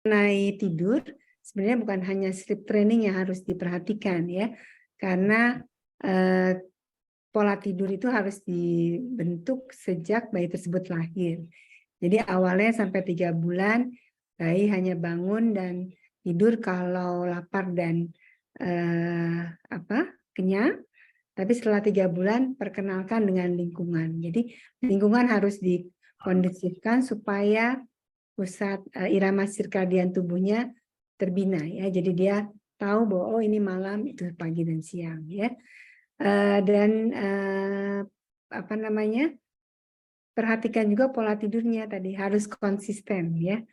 mengenai tidur, sebenarnya bukan hanya sleep training yang harus diperhatikan ya, karena pola tidur itu harus dibentuk sejak bayi tersebut lahir. Jadi awalnya sampai 3 bulan bayi hanya bangun dan tidur kalau lapar dan kenyang. Tapi setelah 3 bulan perkenalkan dengan lingkungan. Jadi lingkungan harus dikondusifkan supaya pusat irama sirkadian tubuhnya terbina ya. Jadi dia tahu bahwa oh ini malam, itu pagi dan siang ya. Dan perhatikan juga pola tidurnya tadi harus konsisten ya.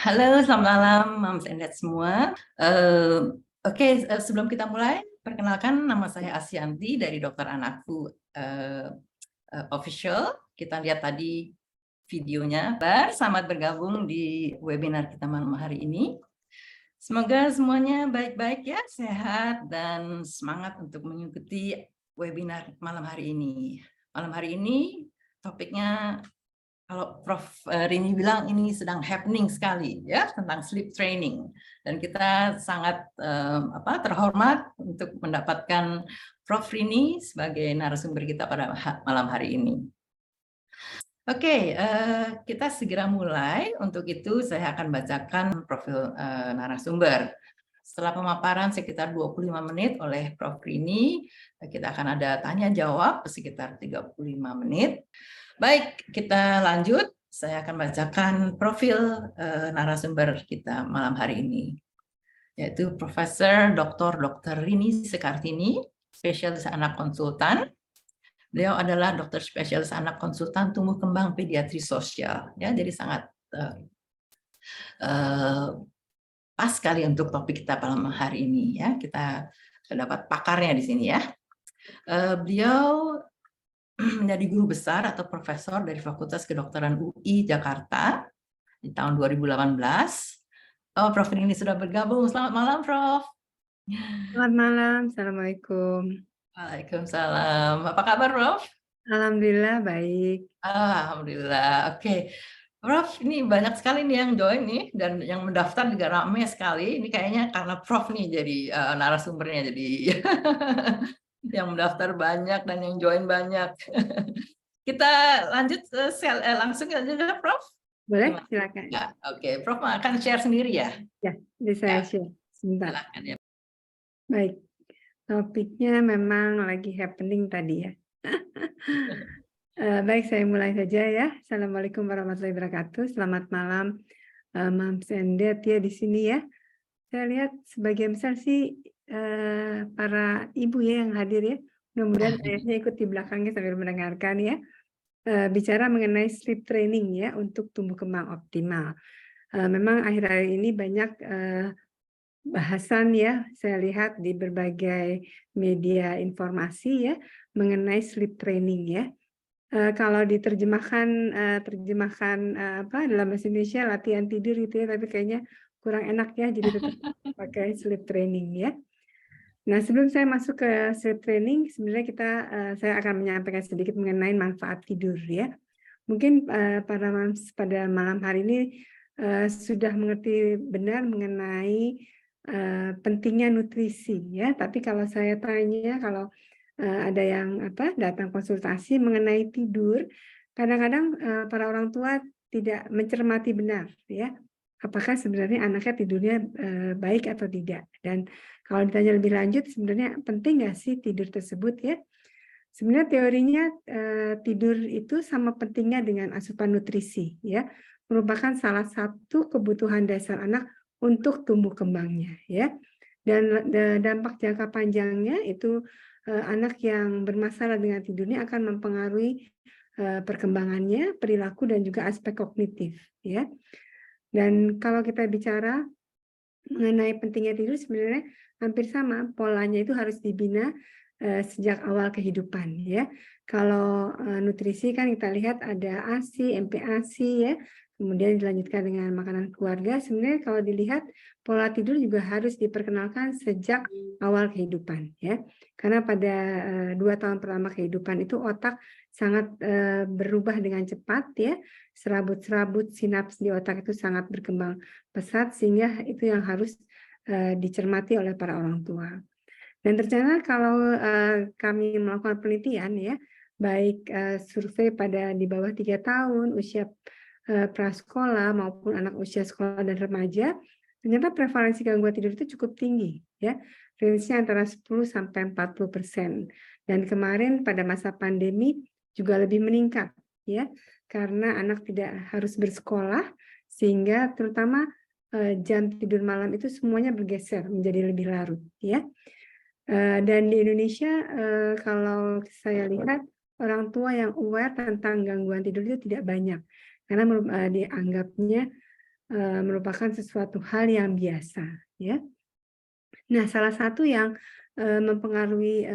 Halo, selamat malam, Moms and Dad semua. Sebelum kita mulai, perkenalkan nama saya Asyanti dari Dokter Anakku Official. Kita lihat tadi videonya. Selamat bergabung di webinar kita malam hari ini. Semoga semuanya baik-baik ya, sehat dan semangat untuk mengikuti webinar malam hari ini. Malam hari ini topiknya, kalau Prof. Rini bilang ini sedang happening sekali ya, tentang sleep training, dan kita sangat terhormat untuk mendapatkan Prof. Rini sebagai narasumber kita pada malam hari ini. Kita segera mulai. Untuk itu saya akan bacakan profil narasumber. Setelah pemaparan sekitar 25 menit oleh Prof. Rini, kita akan ada tanya jawab sekitar 35 menit. Baik, kita lanjut. Saya akan bacakan profil narasumber kita malam hari ini, yaitu Profesor Dr. Rini Sekartini, spesialis anak konsultan. Beliau adalah dokter spesialis anak konsultan tumbuh kembang pediatri sosial. Ya, jadi sangat pas sekali untuk topik kita malam hari ini. Ya, kita dapat pakarnya di sini ya. Beliau menjadi guru besar atau profesor dari Fakultas Kedokteran UI Jakarta di tahun 2018. Prof. Rini sudah bergabung. Selamat malam, Prof. Selamat malam, Assalamualaikum. Waalaikumsalam. Apa kabar, Prof? Alhamdulillah baik. Alhamdulillah. Oke. Prof, ini banyak sekali nih yang join nih, dan yang mendaftar juga ramai sekali. Ini kayaknya karena Prof nih jadi narasumbernya, jadi yang mendaftar banyak dan yang join banyak. Kita lanjut langsung aja, Prof. Boleh, silakan. Ya, oke. Prof akan share sendiri ya? Ya, bisa share sebentar. Silakan ya. Baik, topiknya memang lagi happening tadi ya. Baik, saya mulai saja ya. Assalamualaikum warahmatullahi wabarakatuh. Selamat malam, Moms and Dad ya di sini ya. Saya lihat sebagian besar sih para ibu ya yang hadir ya. Mudah-mudahan ayahnya ikut di belakangnya sambil mendengarkan ya. Bicara mengenai sleep training ya untuk tumbuh kembang optimal. Memang akhir-akhir ini banyak bahasan ya, saya lihat di berbagai media informasi ya mengenai sleep training ya. Kalau diterjemahkan dalam bahasa Indonesia latihan tidur gitu ya, tapi kayaknya kurang enak ya, jadi tetap pakai sleep training ya. Nah, sebelum saya masuk ke sleep training, sebenarnya saya akan menyampaikan sedikit mengenai manfaat tidur ya. Mungkin pada malam hari ini sudah mengerti benar mengenai pentingnya nutrisi ya. Tapi kalau saya tanya, kalau ada yang datang konsultasi mengenai tidur. Kadang-kadang para orang tua tidak mencermati benar, ya, apakah sebenarnya anaknya tidurnya baik atau tidak. Dan kalau ditanya lebih lanjut, sebenarnya penting nggak sih tidur tersebut, ya? Sebenarnya teorinya tidur itu sama pentingnya dengan asupan nutrisi, ya, merupakan salah satu kebutuhan dasar anak untuk tumbuh kembangnya, ya. Dan dampak jangka panjangnya itu anak yang bermasalah dengan tidurnya akan mempengaruhi perkembangannya, perilaku dan juga aspek kognitif, ya. Dan kalau kita bicara mengenai pentingnya tidur, sebenarnya hampir sama, polanya itu harus dibina sejak awal kehidupan, ya. Kalau nutrisi kan kita lihat ada ASI, MPASI, ya, kemudian dilanjutkan dengan makanan keluarga. Sebenarnya kalau dilihat pola tidur juga harus diperkenalkan sejak awal kehidupan, ya, karena pada 2 tahun pertama kehidupan itu otak sangat berubah dengan cepat, ya, serabut-serabut sinaps di otak itu sangat berkembang pesat, sehingga itu yang harus dicermati oleh para orang tua. Dan ternyata kalau kami melakukan penelitian, ya, baik survei pada di bawah 3 tahun, usia prasekolah maupun anak usia sekolah dan remaja, ternyata prevalensi gangguan tidur itu cukup tinggi, ya, range-nya antara 10-40%. Dan kemarin pada masa pandemi juga lebih meningkat, ya, karena anak tidak harus bersekolah, sehingga terutama jam tidur malam itu semuanya bergeser menjadi lebih larut, ya. Dan di Indonesia kalau saya lihat orang tua yang aware tentang gangguan tidur itu tidak banyak, karena dianggapnya merupakan sesuatu hal yang biasa, ya. Nah, salah satu yang mempengaruhi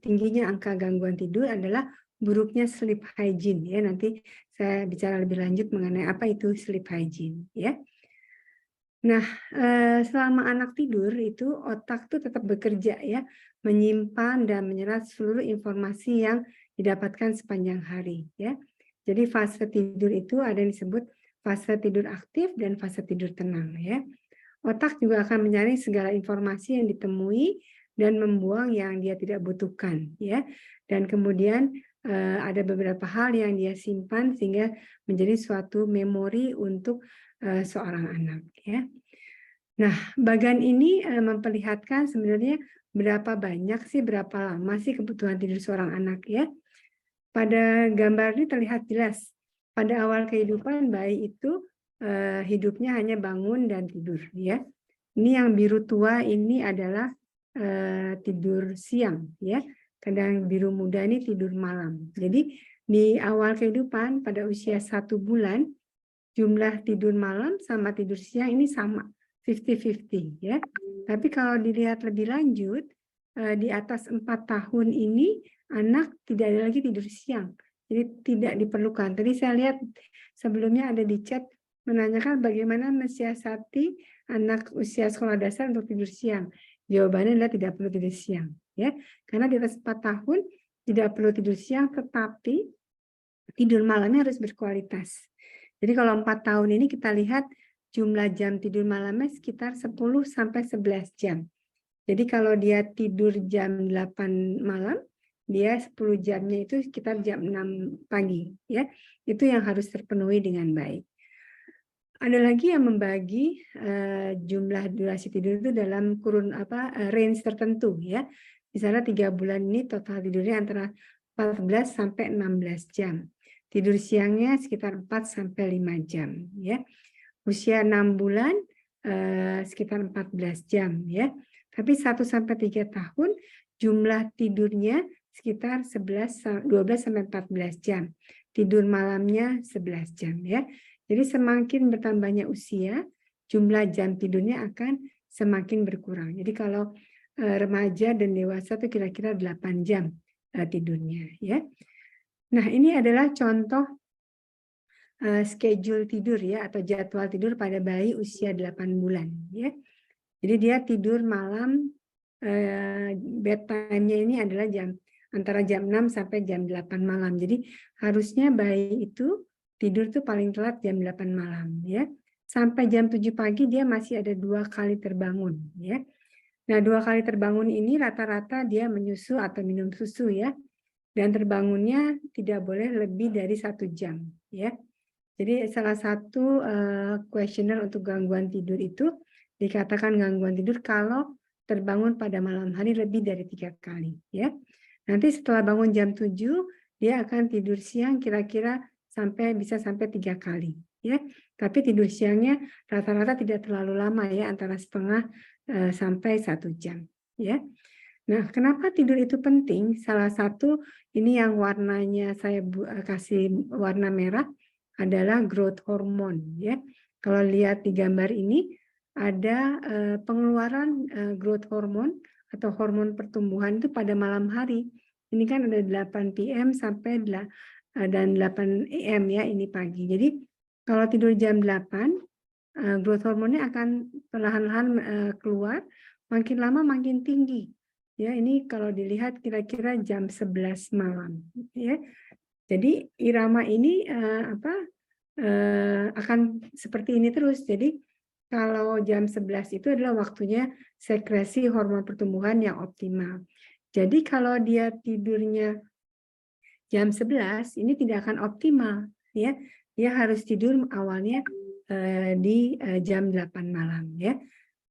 tingginya angka gangguan tidur adalah buruknya sleep hygiene, ya. Nanti saya bicara lebih lanjut mengenai apa itu sleep hygiene, ya. Nah, selama anak tidur itu otak tuh tetap bekerja, ya, menyimpan dan menyerap seluruh informasi yang didapatkan sepanjang hari, ya. Jadi fase tidur itu ada yang disebut fase tidur aktif dan fase tidur tenang, ya. Otak juga akan menyaring segala informasi yang ditemui dan membuang yang dia tidak butuhkan, ya. Dan kemudian ada beberapa hal yang dia simpan sehingga menjadi suatu memori untuk seorang anak, ya. Nah, bagan ini memperlihatkan sebenarnya berapa lama sih kebutuhan tidur seorang anak, ya. Pada gambar ini terlihat jelas, pada awal kehidupan bayi itu hidupnya hanya bangun dan tidur, ya. Ini yang biru tua ini adalah tidur siang, ya. Kadang biru muda ini tidur malam. Jadi di awal kehidupan pada usia 1 bulan, jumlah tidur malam sama tidur siang ini sama, 50-50, ya. Tapi kalau dilihat lebih lanjut, di atas 4 tahun ini anak tidak ada lagi tidur siang, jadi tidak diperlukan. Tadi saya lihat sebelumnya ada di chat menanyakan bagaimana mensiasati anak usia sekolah dasar untuk tidur siang. Jawabannya adalah tidak perlu tidur siang, ya, karena di atas 4 tahun tidak perlu tidur siang, tetapi tidur malamnya harus berkualitas. Jadi kalau 4 tahun ini kita lihat jumlah jam tidur malamnya sekitar 10-11 jam. Jadi kalau dia tidur jam 8 malam, dia 10 jamnya itu sekitar jam 6 pagi, ya. Itu yang harus terpenuhi dengan baik. Ada lagi yang membagi jumlah durasi tidur itu dalam kurun range tertentu, ya. Misalnya 3 bulan ini total tidurnya antara 14 sampai 16 jam. Tidur siangnya sekitar 4-5 jam, ya. Usia 6 bulan sekitar 14 jam, ya. Tapi 1-3 tahun jumlah tidurnya sekitar 12-14 jam. Tidur malamnya 11 jam, ya. Jadi semakin bertambahnya usia, jumlah jam tidurnya akan semakin berkurang. Jadi kalau remaja dan dewasa itu kira-kira 8 jam tidurnya, ya. Nah, ini adalah contoh schedule tidur, ya, atau jadwal tidur pada bayi usia 8 bulan, ya. Jadi dia tidur malam, bedtime-nya ini adalah antara jam 6 sampai jam 8 malam. Jadi harusnya bayi itu tidur tuh paling telat jam 8 malam, ya. Sampai jam 7 pagi dia masih ada 2 kali terbangun, ya. Nah, 2 kali terbangun ini rata-rata dia menyusu atau minum susu ya. Dan terbangunnya tidak boleh lebih dari 1 jam ya. Jadi salah satu kuesioner untuk gangguan tidur itu dikatakan gangguan tidur kalau terbangun pada malam hari lebih dari 3 kali ya. Nanti setelah bangun jam 7 dia akan tidur siang kira-kira bisa sampai 3 kali ya. Tapi tidur siangnya rata-rata tidak terlalu lama ya, antara setengah sampai 1 jam ya. Nah, kenapa tidur itu penting? Salah satu ini yang warnanya saya kasih warna merah adalah growth hormone ya. Kalau lihat di gambar ini ada pengeluaran growth hormone atau hormon pertumbuhan itu pada malam hari. Ini kan ada 8 PM sampai dan 8 AM ya, ini pagi. Jadi kalau tidur jam 8 growth hormonnya akan perlahan-lahan keluar, makin lama makin tinggi. Ya, ini kalau dilihat kira-kira jam 11 malam ya. Jadi irama ini akan seperti ini terus. Jadi kalau jam 11 itu adalah waktunya sekresi hormon pertumbuhan yang optimal. Jadi kalau dia tidurnya jam 11 ini tidak akan optimal ya. Dia harus tidur awalnya di jam 8 malam ya.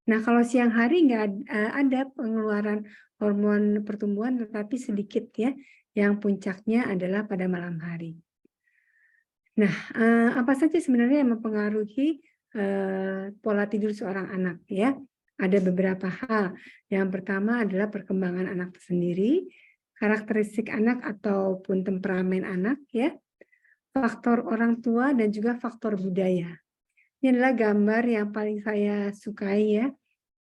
Nah, kalau siang hari nggak ada pengeluaran hormon pertumbuhan, tetapi sedikit ya, yang puncaknya adalah pada malam hari. Nah, apa saja sebenarnya yang mempengaruhi pola tidur seorang anak ya? Ada beberapa hal. Yang pertama adalah perkembangan anak itu sendiri, karakteristik anak ataupun temperamen anak ya, faktor orang tua dan juga faktor budaya. Ini adalah gambar yang paling saya sukai ya,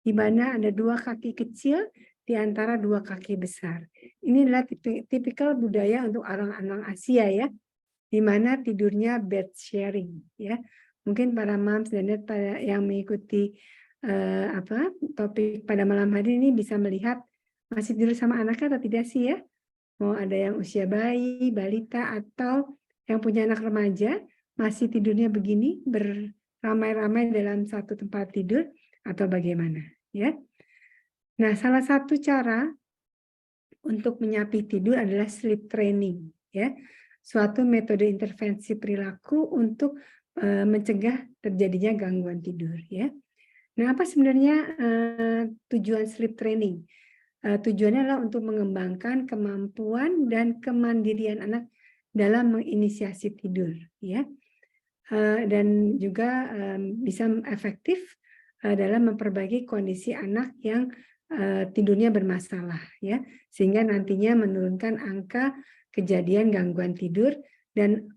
di mana ada 2 kaki kecil di antara 2 kaki besar. Ini adalah tipikal budaya untuk orang-orang Asia ya, di mana tidurnya bed sharing ya. Mungkin para moms dan dad yang mengikuti topik pada malam hari ini bisa melihat masih tidur sama anaknya atau tidak sih ya? Mau ada yang usia bayi, balita, atau yang punya anak remaja masih tidurnya begini beramai-ramai dalam satu tempat tidur atau bagaimana ya. Nah, salah satu cara untuk menyapi tidur adalah sleep training ya. Suatu metode intervensi perilaku untuk mencegah terjadinya gangguan tidur ya. Nah, apa sebenarnya tujuan sleep training? Tujuannya adalah untuk mengembangkan kemampuan dan kemandirian anak dalam menginisiasi tidur ya. Dan juga bisa efektif dalam memperbaiki kondisi anak yang tidurnya bermasalah ya, sehingga nantinya menurunkan angka kejadian gangguan tidur. Dan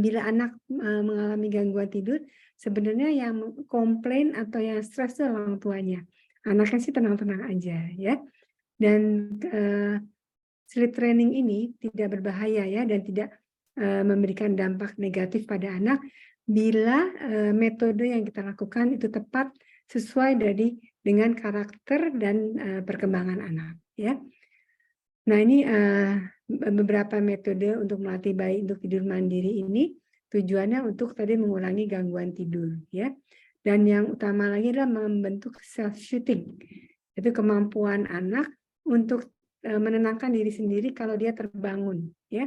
bila anak mengalami gangguan tidur, sebenarnya yang komplain atau yang stres itu orang tuanya. Anaknya sih tenang-tenang aja ya. Dan sleep training ini tidak berbahaya ya, dan tidak memberikan dampak negatif pada anak bila metode yang kita lakukan itu tepat sesuai dengan karakter dan perkembangan anak ya. Nah, ini beberapa metode untuk melatih bayi untuk tidur mandiri ini tujuannya untuk tadi mengurangi gangguan tidur ya. Dan yang utama lagi adalah membentuk self shooting. Itu kemampuan anak untuk menenangkan diri sendiri kalau dia terbangun ya.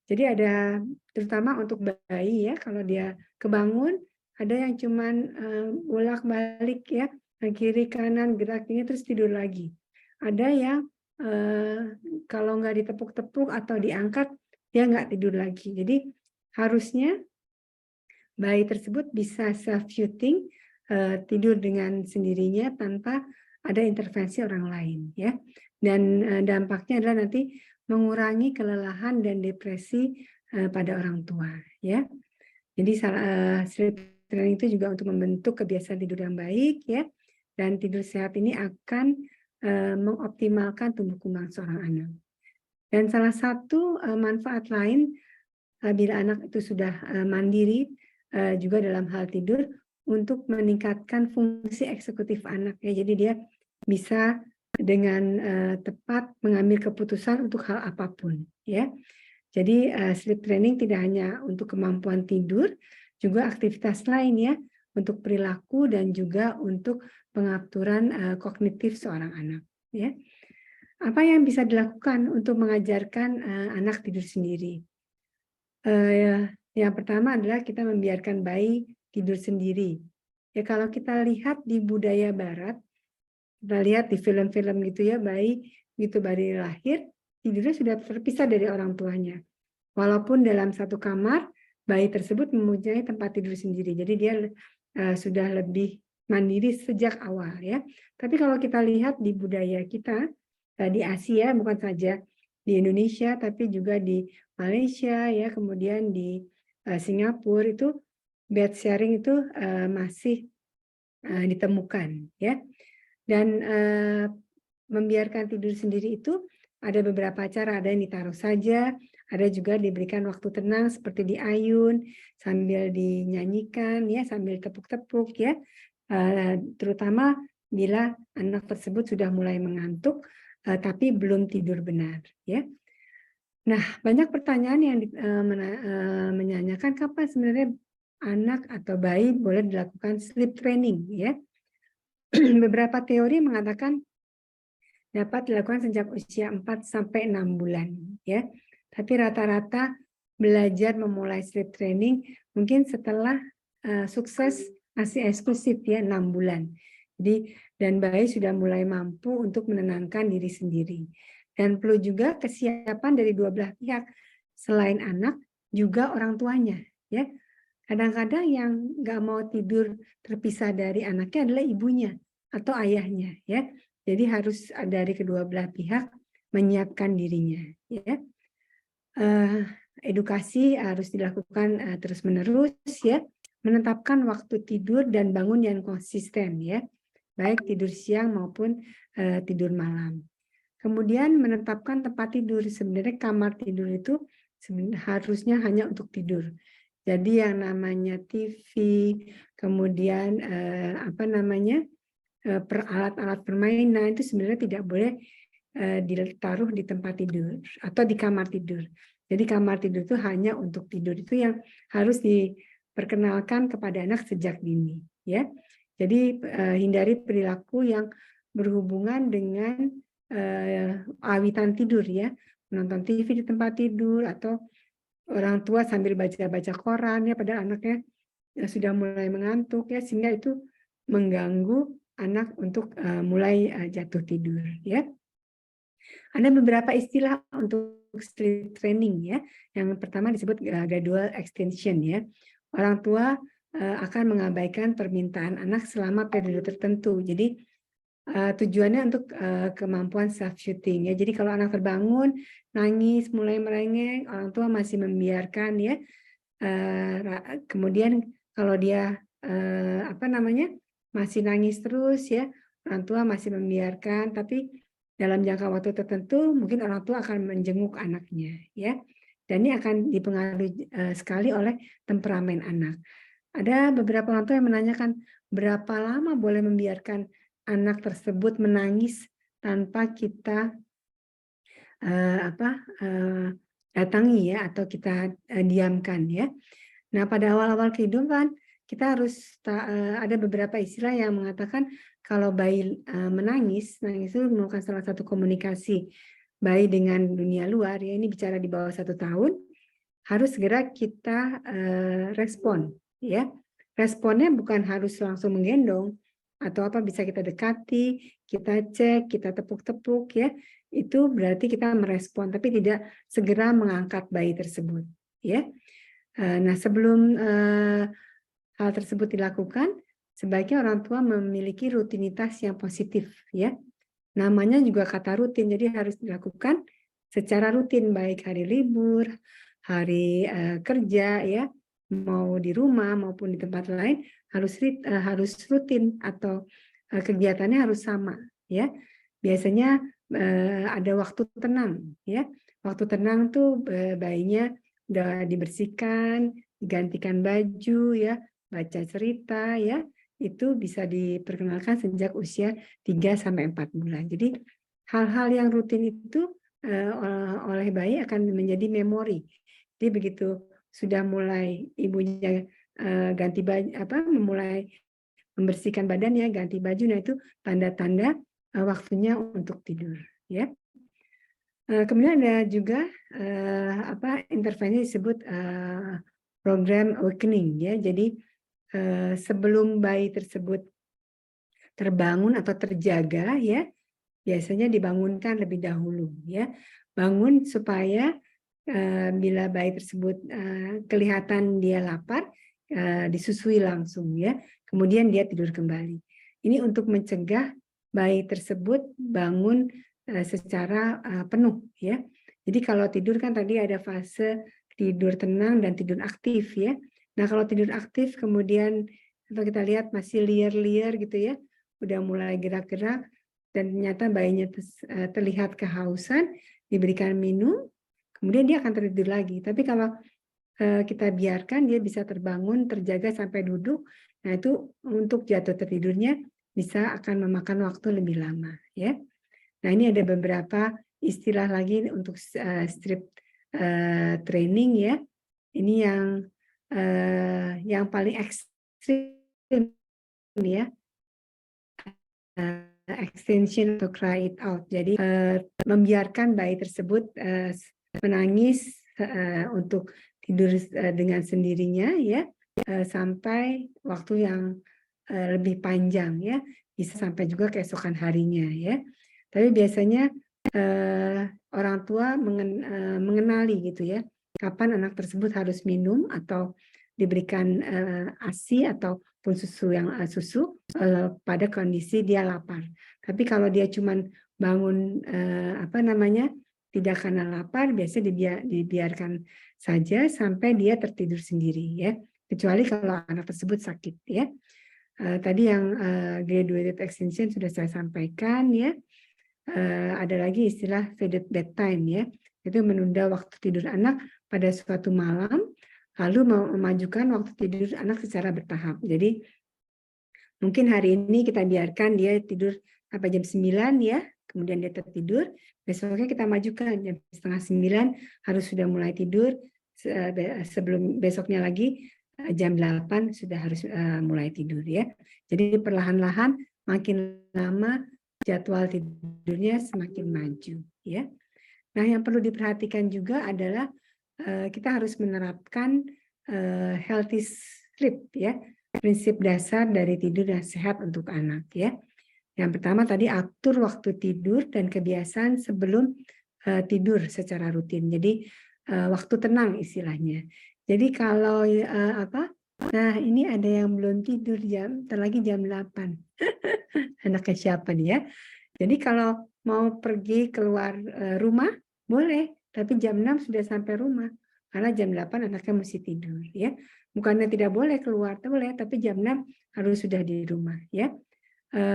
Jadi ada terutama untuk bayi ya, kalau dia kebangun ada yang cuman bolak-balik ya, kiri kanan gerak ini terus tidur lagi. Ada yang kalau nggak ditepuk-tepuk atau diangkat dia nggak tidur lagi. Jadi harusnya bayi tersebut bisa self shooting, tidur dengan sendirinya tanpa ada intervensi orang lain ya. Dan dampaknya adalah nanti mengurangi kelelahan dan depresi pada orang tua ya. Jadi sleep training itu juga untuk membentuk kebiasaan tidur yang baik ya, dan tidur sehat ini akan mengoptimalkan tumbuh kembang seorang anak. Dan salah satu manfaat lain bila anak itu sudah mandiri juga dalam hal tidur, untuk meningkatkan fungsi eksekutif anak ya. Jadi dia bisa dengan tepat mengambil keputusan untuk hal apapun ya. Jadi sleep training tidak hanya untuk kemampuan tidur, juga aktivitas lain ya, untuk perilaku dan juga untuk pengaturan kognitif seorang anak. Ya. Apa yang bisa dilakukan untuk mengajarkan anak tidur sendiri? Yang pertama adalah kita membiarkan bayi tidur sendiri. Ya kalau kita lihat di budaya Barat, kita lihat di film-film gitu ya, bayi bayi lahir tidurnya sudah terpisah dari orang tuanya. Walaupun dalam satu kamar, bayi tersebut mempunyai tempat tidur sendiri. Jadi dia sudah lebih mandiri sejak awal ya. Tapi kalau kita lihat di budaya kita di Asia, bukan saja di Indonesia tapi juga di Malaysia ya, kemudian di Singapura itu bed sharing itu masih ditemukan ya. Dan membiarkan tidur sendiri itu ada beberapa cara, ada yang ditaruh saja, ada juga diberikan waktu tenang seperti diayun sambil dinyanyikan ya, sambil tepuk-tepuk ya. Terutama bila anak tersebut sudah mulai mengantuk tapi belum tidur benar ya. Nah, banyak pertanyaan yang menanyakan kapan sebenarnya anak atau bayi boleh dilakukan sleep training ya. Beberapa teori mengatakan dapat dilakukan sejak usia 4 sampai 6 bulan ya. Tapi rata-rata belajar memulai sleep training mungkin setelah sukses ASI eksklusif ya 6 bulan. Jadi dan bayi sudah mulai mampu untuk menenangkan diri sendiri. Dan perlu juga kesiapan dari dua belah pihak selain anak juga orang tuanya ya. Kadang-kadang yang nggak mau tidur terpisah dari anaknya adalah ibunya atau ayahnya ya. Jadi harus dari kedua belah pihak menyiapkan dirinya ya. Edukasi harus dilakukan terus-menerus ya, menetapkan waktu tidur dan bangun yang konsisten ya, baik tidur siang maupun tidur malam. Kemudian menetapkan tempat tidur. Sebenarnya kamar tidur itu harusnya hanya untuk tidur. Jadi yang namanya TV, kemudian alat-alat permainan itu sebenarnya tidak boleh ditaruh di tempat tidur atau di kamar tidur. Jadi kamar tidur itu hanya untuk tidur, itu yang harus diperkenalkan kepada anak sejak dini ya. Jadi hindari perilaku yang berhubungan dengan awitan tidur ya, menonton TV di tempat tidur atau orang tua sambil baca-baca koran ya, padahal anaknya sudah mulai mengantuk ya, sehingga itu mengganggu anak untuk mulai jatuh tidur ya. Ada beberapa istilah untuk sleep training ya. Yang pertama disebut gradual extension ya. Orang tua akan mengabaikan permintaan anak selama periode tertentu. Jadi tujuannya untuk kemampuan self shooting ya. Jadi kalau anak terbangun, nangis, mulai merengek, orang tua masih membiarkan ya. Kemudian kalau dia masih nangis terus ya, orang tua masih membiarkan, tapi dalam jangka waktu tertentu mungkin orang tua akan menjenguk anaknya ya. Dan ini akan dipengaruhi sekali oleh temperamen anak. Ada beberapa orang tua yang menanyakan berapa lama boleh membiarkan anak tersebut menangis tanpa kita datangi ya, atau kita diamkan ya. Nah, pada awal-awal kehidupan kita harus ada beberapa istilah yang mengatakan kalau bayi menangis itu merupakan salah satu komunikasi bayi dengan dunia luar ya, ini bicara di bawah 1 tahun, harus segera kita respon ya. Responnya bukan harus langsung menggendong atau bisa kita dekati, kita cek, kita tepuk-tepuk ya. Itu berarti kita merespon, tapi tidak segera mengangkat bayi tersebut ya. Nah, sebelum hal tersebut dilakukan, sebaiknya orang tua memiliki rutinitas yang positif ya. Namanya juga kata rutin, jadi harus dilakukan secara rutin, baik hari libur, hari kerja ya, mau di rumah maupun di tempat lain harus rutin atau kegiatannya harus sama ya. Biasanya ada waktu tenang ya. Waktu tenang tuh bayinya udah dibersihkan, digantikan baju ya, baca cerita ya, itu bisa diperkenalkan sejak usia 3 sampai 4 bulan. Jadi hal-hal yang rutin itu oleh bayi akan menjadi memori. Jadi begitu sudah mulai ibunya ganti baju, memulai membersihkan badan ya, ganti baju. Nah, itu tanda-tanda waktunya untuk tidur ya. Kemudian ada juga intervensi disebut program awakening ya. Jadi sebelum bayi tersebut terbangun atau terjaga ya, biasanya dibangunkan lebih dahulu ya. Bangun supaya bila bayi tersebut kelihatan dia lapar, disusui langsung ya. Kemudian dia tidur kembali. Ini untuk mencegah bayi tersebut bangun secara penuh ya. Jadi kalau tidur kan tadi ada fase tidur tenang dan tidur aktif ya. Nah, kalau tidur aktif kemudian kalau kita lihat masih liar-liar gitu ya, udah mulai gerak-gerak dan ternyata bayinya terlihat kehausan, diberikan minum, kemudian dia akan tertidur lagi. Tapi kalau kita biarkan dia bisa terbangun, terjaga sampai duduk, nah itu untuk jatuh tertidurnya bisa akan memakan waktu lebih lama ya. Nah, ini ada beberapa istilah lagi untuk strip training ya. Ini yang paling ekstrim ya. Extension atau cry it out. Jadi membiarkan bayi tersebut menangis untuk tidur dengan sendirinya ya sampai waktu yang lebih panjang ya, bisa sampai juga keesokan harinya ya. Tapi biasanya orang tua mengenali gitu ya, kapan anak tersebut harus minum atau diberikan ASI ataupun susu pada kondisi dia lapar. Tapi kalau dia cuma bangun tidak karena lapar, biasanya dibiarkan saja sampai dia tertidur sendiri ya. Kecuali kalau anak tersebut sakit ya. Tadi yang graduated extension sudah saya sampaikan ya. Ada lagi istilah faded bedtime ya. Itu menunda waktu tidur anak pada suatu malam, lalu memajukan waktu tidur anak secara bertahap. Jadi mungkin hari ini kita biarkan dia tidur sampai jam 9 ya, kemudian dia tertidur, besoknya kita majukan jam 8:30 harus sudah mulai tidur, sebelum besoknya lagi jam 8 sudah harus mulai tidur ya. Jadi perlahan-lahan makin lama jadwal tidurnya semakin maju ya. Nah, yang perlu diperhatikan juga adalah kita harus menerapkan healthy sleep ya, prinsip dasar dari tidur yang sehat untuk anak ya. Yang pertama tadi atur waktu tidur dan kebiasaan sebelum tidur secara rutin. Jadi waktu tenang istilahnya. Jadi kalau nah ini ada yang belum tidur lagi jam 8. Anaknya siapa nih ya? Jadi kalau mau pergi keluar rumah boleh, tapi jam 6 sudah sampai rumah. Karena jam 8 anaknya mesti tidur ya. Bukannya tidak boleh keluar, boleh, tapi jam 6 harus sudah di rumah ya.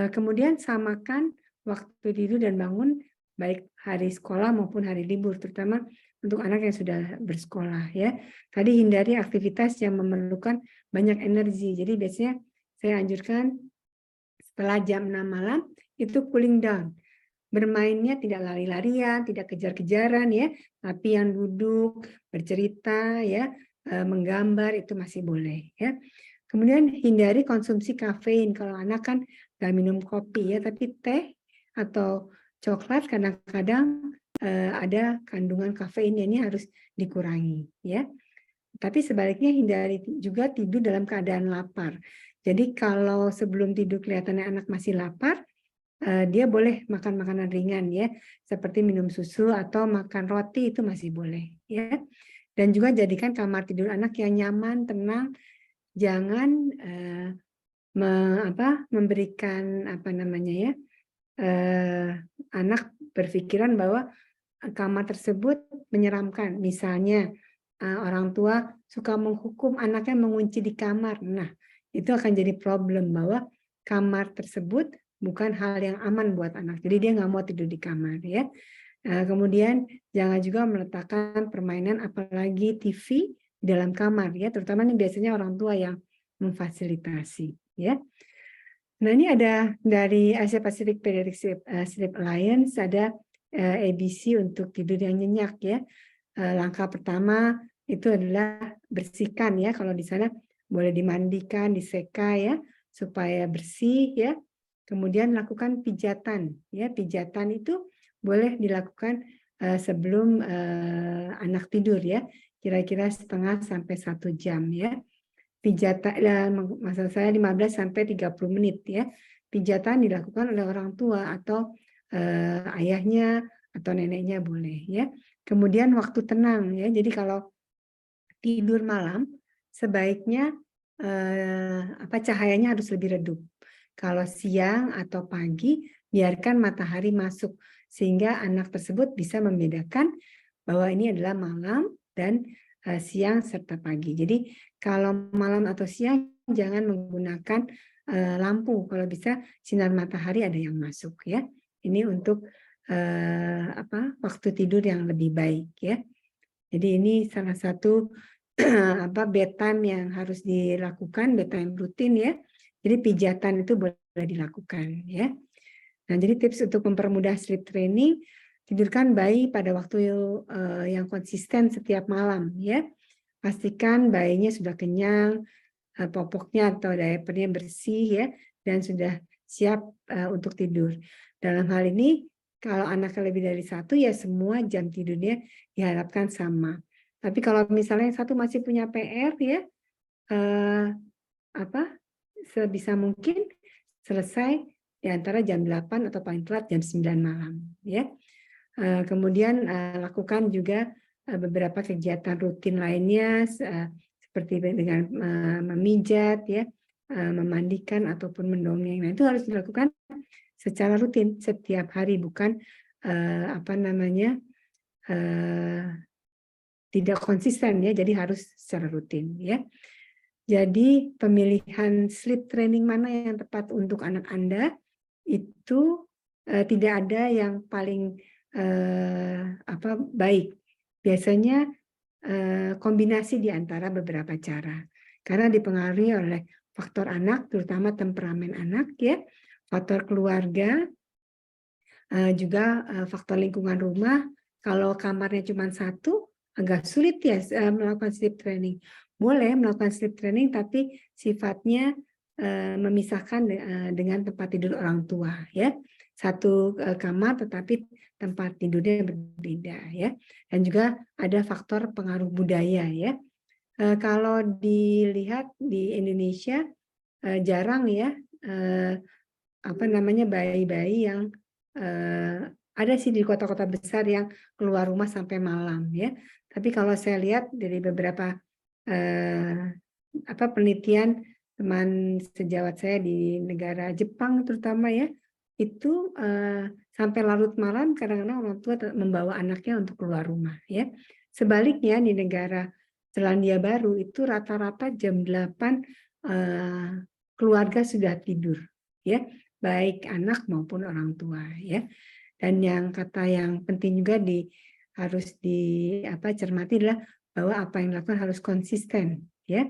Kemudian samakan waktu tidur dan bangun baik hari sekolah maupun hari libur, terutama untuk anak yang sudah bersekolah ya. Tadi hindari aktivitas yang memerlukan banyak energi. Jadi biasanya saya anjurkan setelah jam 6 malam itu cooling down. Bermainnya tidak lari-larian, tidak kejar-kejaran ya, tapi yang duduk, bercerita ya, menggambar itu masih boleh ya. Kemudian hindari konsumsi kafein. Kalau anak kan nggak minum kopi ya, tapi teh atau coklat kadang-kadang ada kandungan kafein, ini harus dikurangi ya. Tapi sebaliknya hindari juga tidur dalam keadaan lapar. Jadi kalau sebelum tidur kelihatannya anak masih lapar, dia boleh makan makanan ringan ya, seperti minum susu atau makan roti itu masih boleh ya. Dan juga jadikan kamar tidur anak yang nyaman, tenang. Jangan memberikan anak berpikiran bahwa kamar tersebut menyeramkan. Misalnya orang tua suka menghukum anaknya mengunci di kamar. Nah, itu akan jadi problem bahwa kamar tersebut bukan hal yang aman buat anak. Jadi dia nggak mau tidur di kamar ya. Kemudian jangan juga meletakkan permainan apalagi TV di dalam kamar ya, terutama ini biasanya orang tua yang memfasilitasi ya. Nah, ini ada dari Asia Pacific Pediatric Sleep Alliance, ada ABC untuk tidur yang nyenyak ya. Langkah pertama itu adalah bersihkan ya, kalau di sana boleh dimandikan, diseka ya, supaya bersih ya. Kemudian lakukan pijatan ya. Pijatan itu boleh dilakukan sebelum anak tidur ya, kira-kira setengah sampai 1 jam ya. Pijatan, maksud saya 15 sampai 30 menit ya. Pijatan dilakukan oleh orang tua atau ayahnya atau neneknya boleh ya. Kemudian waktu tenang ya. Jadi kalau tidur malam sebaiknya cahayanya harus lebih redup. Kalau siang atau pagi biarkan matahari masuk sehingga anak tersebut bisa membedakan bahwa ini adalah malam dan siang serta pagi. Jadi kalau malam atau siang jangan menggunakan lampu. Kalau bisa sinar matahari ada yang masuk ya. Ini untuk waktu tidur yang lebih baik ya. Jadi ini salah satu bedtime yang harus dilakukan, bedtime rutin ya. Jadi pijatan itu boleh dilakukan ya. Nah, jadi tips untuk mempermudah sleep training, tidurkan bayi pada waktu yang konsisten setiap malam ya. Pastikan bayinya sudah kenyang, popoknya atau diapernya bersih ya, dan sudah siap untuk tidur. Dalam hal ini, kalau anaknya lebih dari 1 ya semua jam tidurnya diharapkan sama. Tapi kalau misalnya yang satu masih punya PR ya, sebisa mungkin selesai di antara jam 8 atau paling telat jam 9 malam ya. Kemudian lakukan juga beberapa kegiatan rutin lainnya seperti dengan memijat ya, memandikan ataupun mendongeng. Nah, itu harus dilakukan secara rutin setiap hari, bukan tidak konsisten ya, jadi harus secara rutin ya. Jadi pemilihan sleep training mana yang tepat untuk anak Anda itu tidak ada yang paling baik. Biasanya kombinasi di antara beberapa cara. Karena dipengaruhi oleh faktor anak, terutama temperamen anak ya, faktor keluarga, juga faktor lingkungan rumah. Kalau kamarnya cuma 1, agak sulit ya melakukan sleep training. Boleh melakukan sleep training, tapi sifatnya memisahkan dengan tempat tidur orang tua ya. 1 kamar tetapi tempat tidurnya berbeda ya. Dan juga ada faktor pengaruh budaya ya. Kalau dilihat di Indonesia jarang ya bayi-bayi yang ada sih di kota-kota besar yang keluar rumah sampai malam ya. Tapi kalau saya lihat dari beberapa penelitian teman sejawat saya di negara Jepang terutama ya, itu sampai larut malam kadang-kadang orang tua membawa anaknya untuk keluar rumah ya. Sebaliknya di negara Selandia Baru itu rata-rata jam 8 keluarga sudah tidur ya, baik anak maupun orang tua ya. Dan yang penting juga harus dicermati adalah bahwa apa yang dilakukan harus konsisten ya.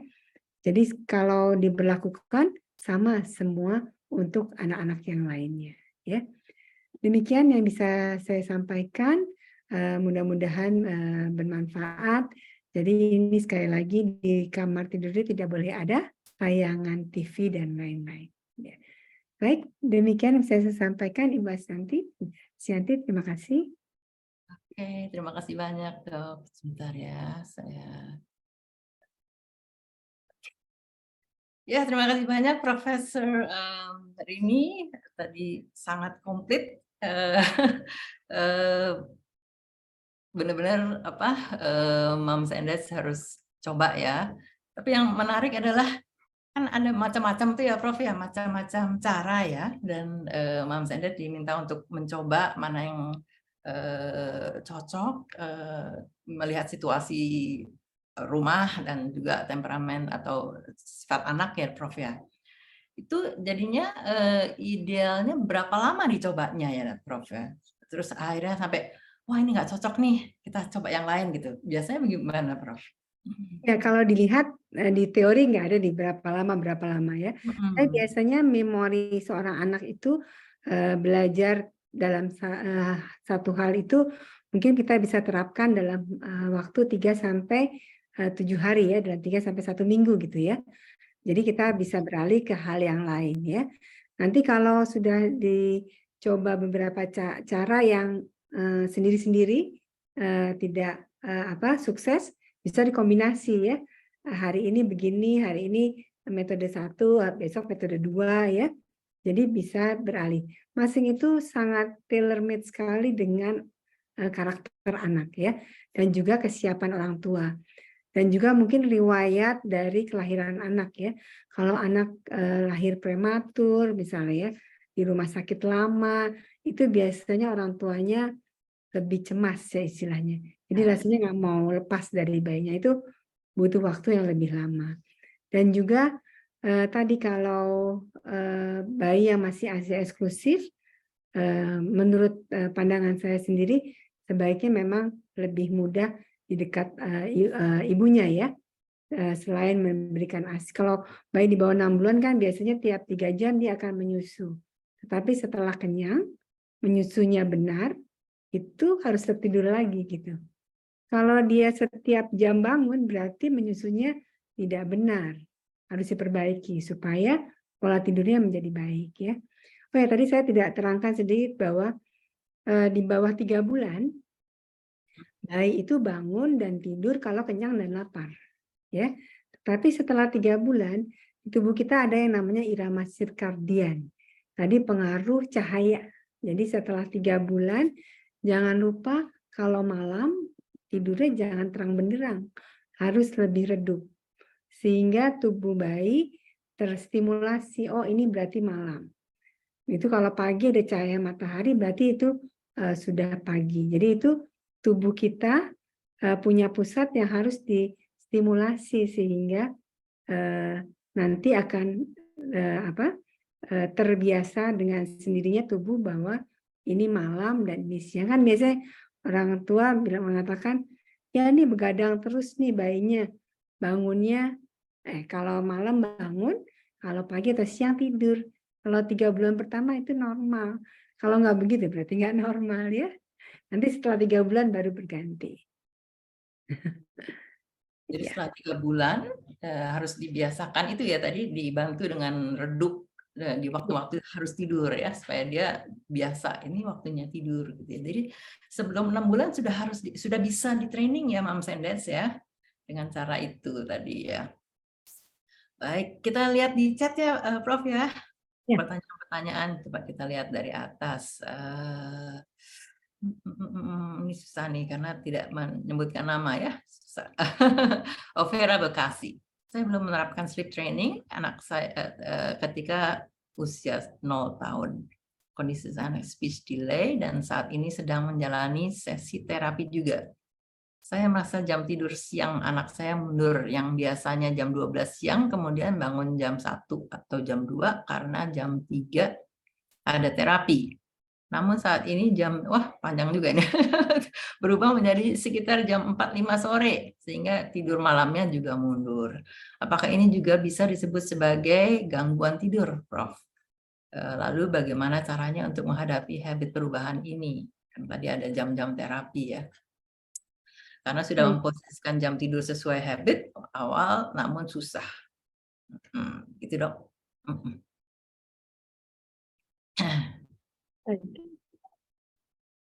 Jadi kalau diberlakukan sama semua untuk anak-anak yang lainnya ya. Demikian yang bisa saya sampaikan, mudah-mudahan bermanfaat. Jadi ini sekali lagi di kamar tidurnya tidak boleh ada tayangan TV dan lain-lain ya. Baik, demikian yang saya sampaikan Ibu Asyanti. Terima kasih. Oke, terima kasih banyak Dok. Sebentar ya, Ya, terima kasih banyak Profesor Rini. Tadi sangat komplit. Benar-benar Moms and Dads harus coba ya. Tapi yang menarik adalah kan ada macam-macam tuh ya Prof ya, macam-macam cara ya, dan Moms and Dads diminta untuk mencoba mana yang cocok melihat situasi rumah dan juga temperamen atau sifat anak ya Prof ya. Itu jadinya idealnya berapa lama dicobanya ya Prof ya? Terus akhirnya sampai wah ini nggak cocok nih, kita coba yang lain gitu. Biasanya bagaimana Prof? Ya kalau dilihat di teori nggak ada di berapa lama ya. Tapi biasanya memori seorang anak itu belajar dalam satu hal itu mungkin kita bisa terapkan dalam waktu 3 sampai 7 hari ya, dalam 3 sampai 1 minggu gitu ya. Jadi kita bisa beralih ke hal yang lain ya. Nanti kalau sudah dicoba beberapa cara yang sendiri-sendiri tidak sukses, bisa dikombinasi ya. Hari ini begini, hari ini metode 1, besok metode 2 ya. Jadi bisa beralih. Masing itu sangat tailor-made sekali dengan karakter anak ya, dan juga kesiapan orang tua. Dan juga mungkin riwayat dari kelahiran anak ya. Kalau anak lahir prematur misalnya ya, di rumah sakit lama, itu biasanya orang tuanya lebih cemas ya istilahnya. Jadi rasanya nggak mau lepas dari bayinya, itu butuh waktu yang lebih lama. Dan juga tadi kalau bayi yang masih ASI eksklusif, menurut pandangan saya sendiri, sebaiknya memang lebih mudah di dekat ibunya ya, selain memberikan ASI. Kalau bayi di bawah 6 bulan kan biasanya tiap 3 jam dia akan menyusu. Tetapi setelah kenyang, menyusunya benar, itu harus tertidur lagi gitu. Kalau dia setiap jam bangun berarti menyusunya tidak benar. Harus diperbaiki supaya pola tidurnya menjadi baik ya. Oh ya, tadi saya tidak terangkan sedikit bahwa di bawah 3 bulan bayi itu bangun dan tidur kalau kenyang dan lapar, ya. Tapi setelah 3 bulan di tubuh kita ada yang namanya irama sirkadian. Tadi pengaruh cahaya. Jadi setelah 3 bulan jangan lupa kalau malam tidurnya jangan terang benderang, harus lebih redup sehingga tubuh bayi terstimulasi. Oh ini berarti malam. Itu kalau pagi ada cahaya matahari berarti itu sudah pagi. Jadi itu tubuh kita punya pusat yang harus distimulasi sehingga nanti akan terbiasa dengan sendirinya tubuh bahwa ini malam dan ini siang. Kan biasanya orang tua mengatakan, ya ini begadang terus nih bayinya, bangunnya kalau malam bangun, kalau pagi atau siang tidur. Kalau 3 bulan pertama itu normal. Kalau nggak begitu berarti nggak normal ya. Nanti setelah 3 bulan baru berganti. Jadi Ya. setelah 3 bulan harus dibiasakan itu ya tadi dibantu dengan redup di waktu-waktu harus tidur ya supaya dia biasa ini waktunya tidur gitu ya. Jadi sebelum 6 bulan sudah bisa di training ya Moms and Dads ya dengan cara itu tadi ya. Baik, kita lihat di chat ya Prof ya. Pertanyaan-pertanyaan coba kita lihat dari atas. Ini susah nih karena tidak menyebutkan nama ya. Susah. Vera Bekasi. Saya belum menerapkan sleep training anak saya ketika usia 0 tahun. Kondisi anak speech delay dan saat ini sedang menjalani sesi terapi juga. Saya merasa jam tidur siang anak saya mundur yang biasanya jam 12 siang kemudian bangun jam 1 atau jam 2 karena jam 3 ada terapi. Namun saat ini panjang juga ini, berubah menjadi sekitar jam 4-5 sore, sehingga tidur malamnya juga mundur. Apakah ini juga bisa disebut sebagai gangguan tidur, Prof? Lalu bagaimana caranya untuk menghadapi habit perubahan ini? Kan tadi ada jam-jam terapi ya. Karena sudah memposisikan jam tidur sesuai habit awal, namun susah. Gitu dok.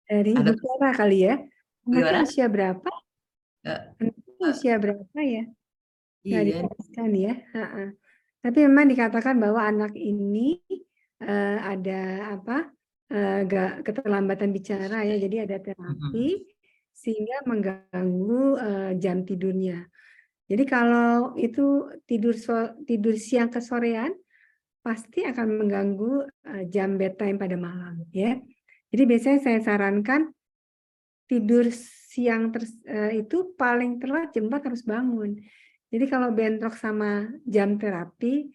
Dari Ibu Clara kali ya. Anaknya usia berapa? Usia berapa ya? Nggak dijelaskan ya. Tapi memang dikatakan bahwa anak ini ada keterlambatan bicara ya. Jadi ada terapi sehingga mengganggu jam tidurnya. Jadi kalau itu tidur siang ke sorean pasti akan mengganggu jam bedtime pada malam ya. Jadi biasanya saya sarankan tidur siang itu paling telat jam 4 harus bangun. Jadi kalau bentrok sama jam terapi,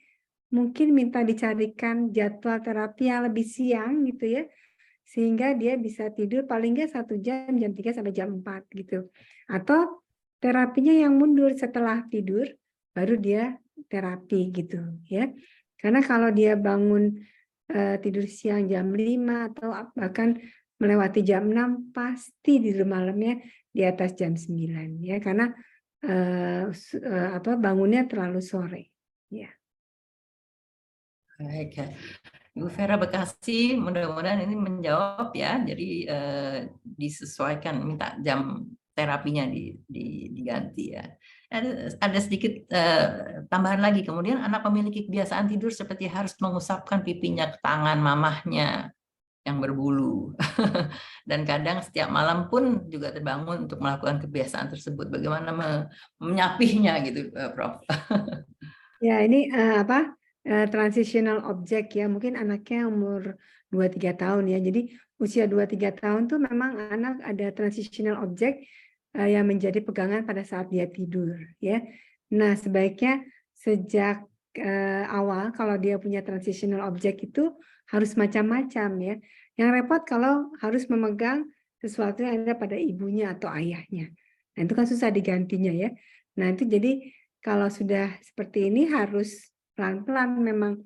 mungkin minta dicarikan jadwal terapi yang lebih siang gitu ya, sehingga dia bisa tidur paling nggak 1 jam, jam 3 sampai jam 4 gitu. Atau terapinya yang mundur setelah tidur, baru dia terapi gitu ya. Karena kalau dia bangun tidur siang jam 5 atau bahkan melewati jam 6, pasti tidur malamnya di atas jam 9 ya, karena bangunnya terlalu sore. Ya. Baik ya. Ibu Vera Bekasi, mudah-mudahan ini menjawab ya. Jadi disesuaikan, minta jam terapinya diganti ya. Ada sedikit tambahan lagi. Kemudian anak memiliki kebiasaan tidur seperti harus mengusapkan pipinya ke tangan mamahnya yang berbulu. Dan kadang setiap malam pun juga terbangun untuk melakukan kebiasaan tersebut. Bagaimana menyapihnya gitu, Prof? Ya, ini transitional object ya. Mungkin anaknya umur 2-3 tahun ya. Jadi usia 2-3 tahun tuh memang anak ada transitional object yang menjadi pegangan pada saat dia tidur ya. Nah, sebaiknya sejak awal kalau dia punya transitional object itu harus macam-macam ya. Yang repot kalau harus memegang sesuatu yang ada pada ibunya atau ayahnya. Nah, itu kan susah digantinya ya. Nah, itu jadi kalau sudah seperti ini harus pelan-pelan memang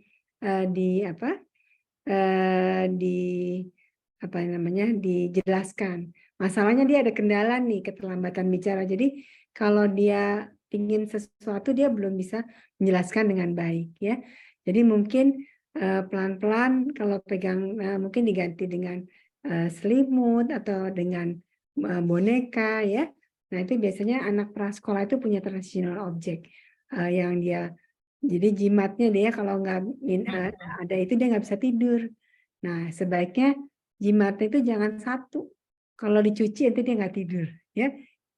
dijelaskan. Masalahnya dia ada kendala nih, keterlambatan bicara. Jadi kalau dia ingin sesuatu dia belum bisa menjelaskan dengan baik ya. Jadi mungkin pelan-pelan kalau pegang mungkin diganti dengan selimut atau dengan boneka ya. Nah, itu biasanya anak prasekolah itu punya transitional object yang dia, jadi jimatnya dia kalau nggak ada itu dia nggak bisa tidur. Nah, sebaiknya jimatnya itu jangan satu. Kalau dicuci itu dia nggak tidur, ya.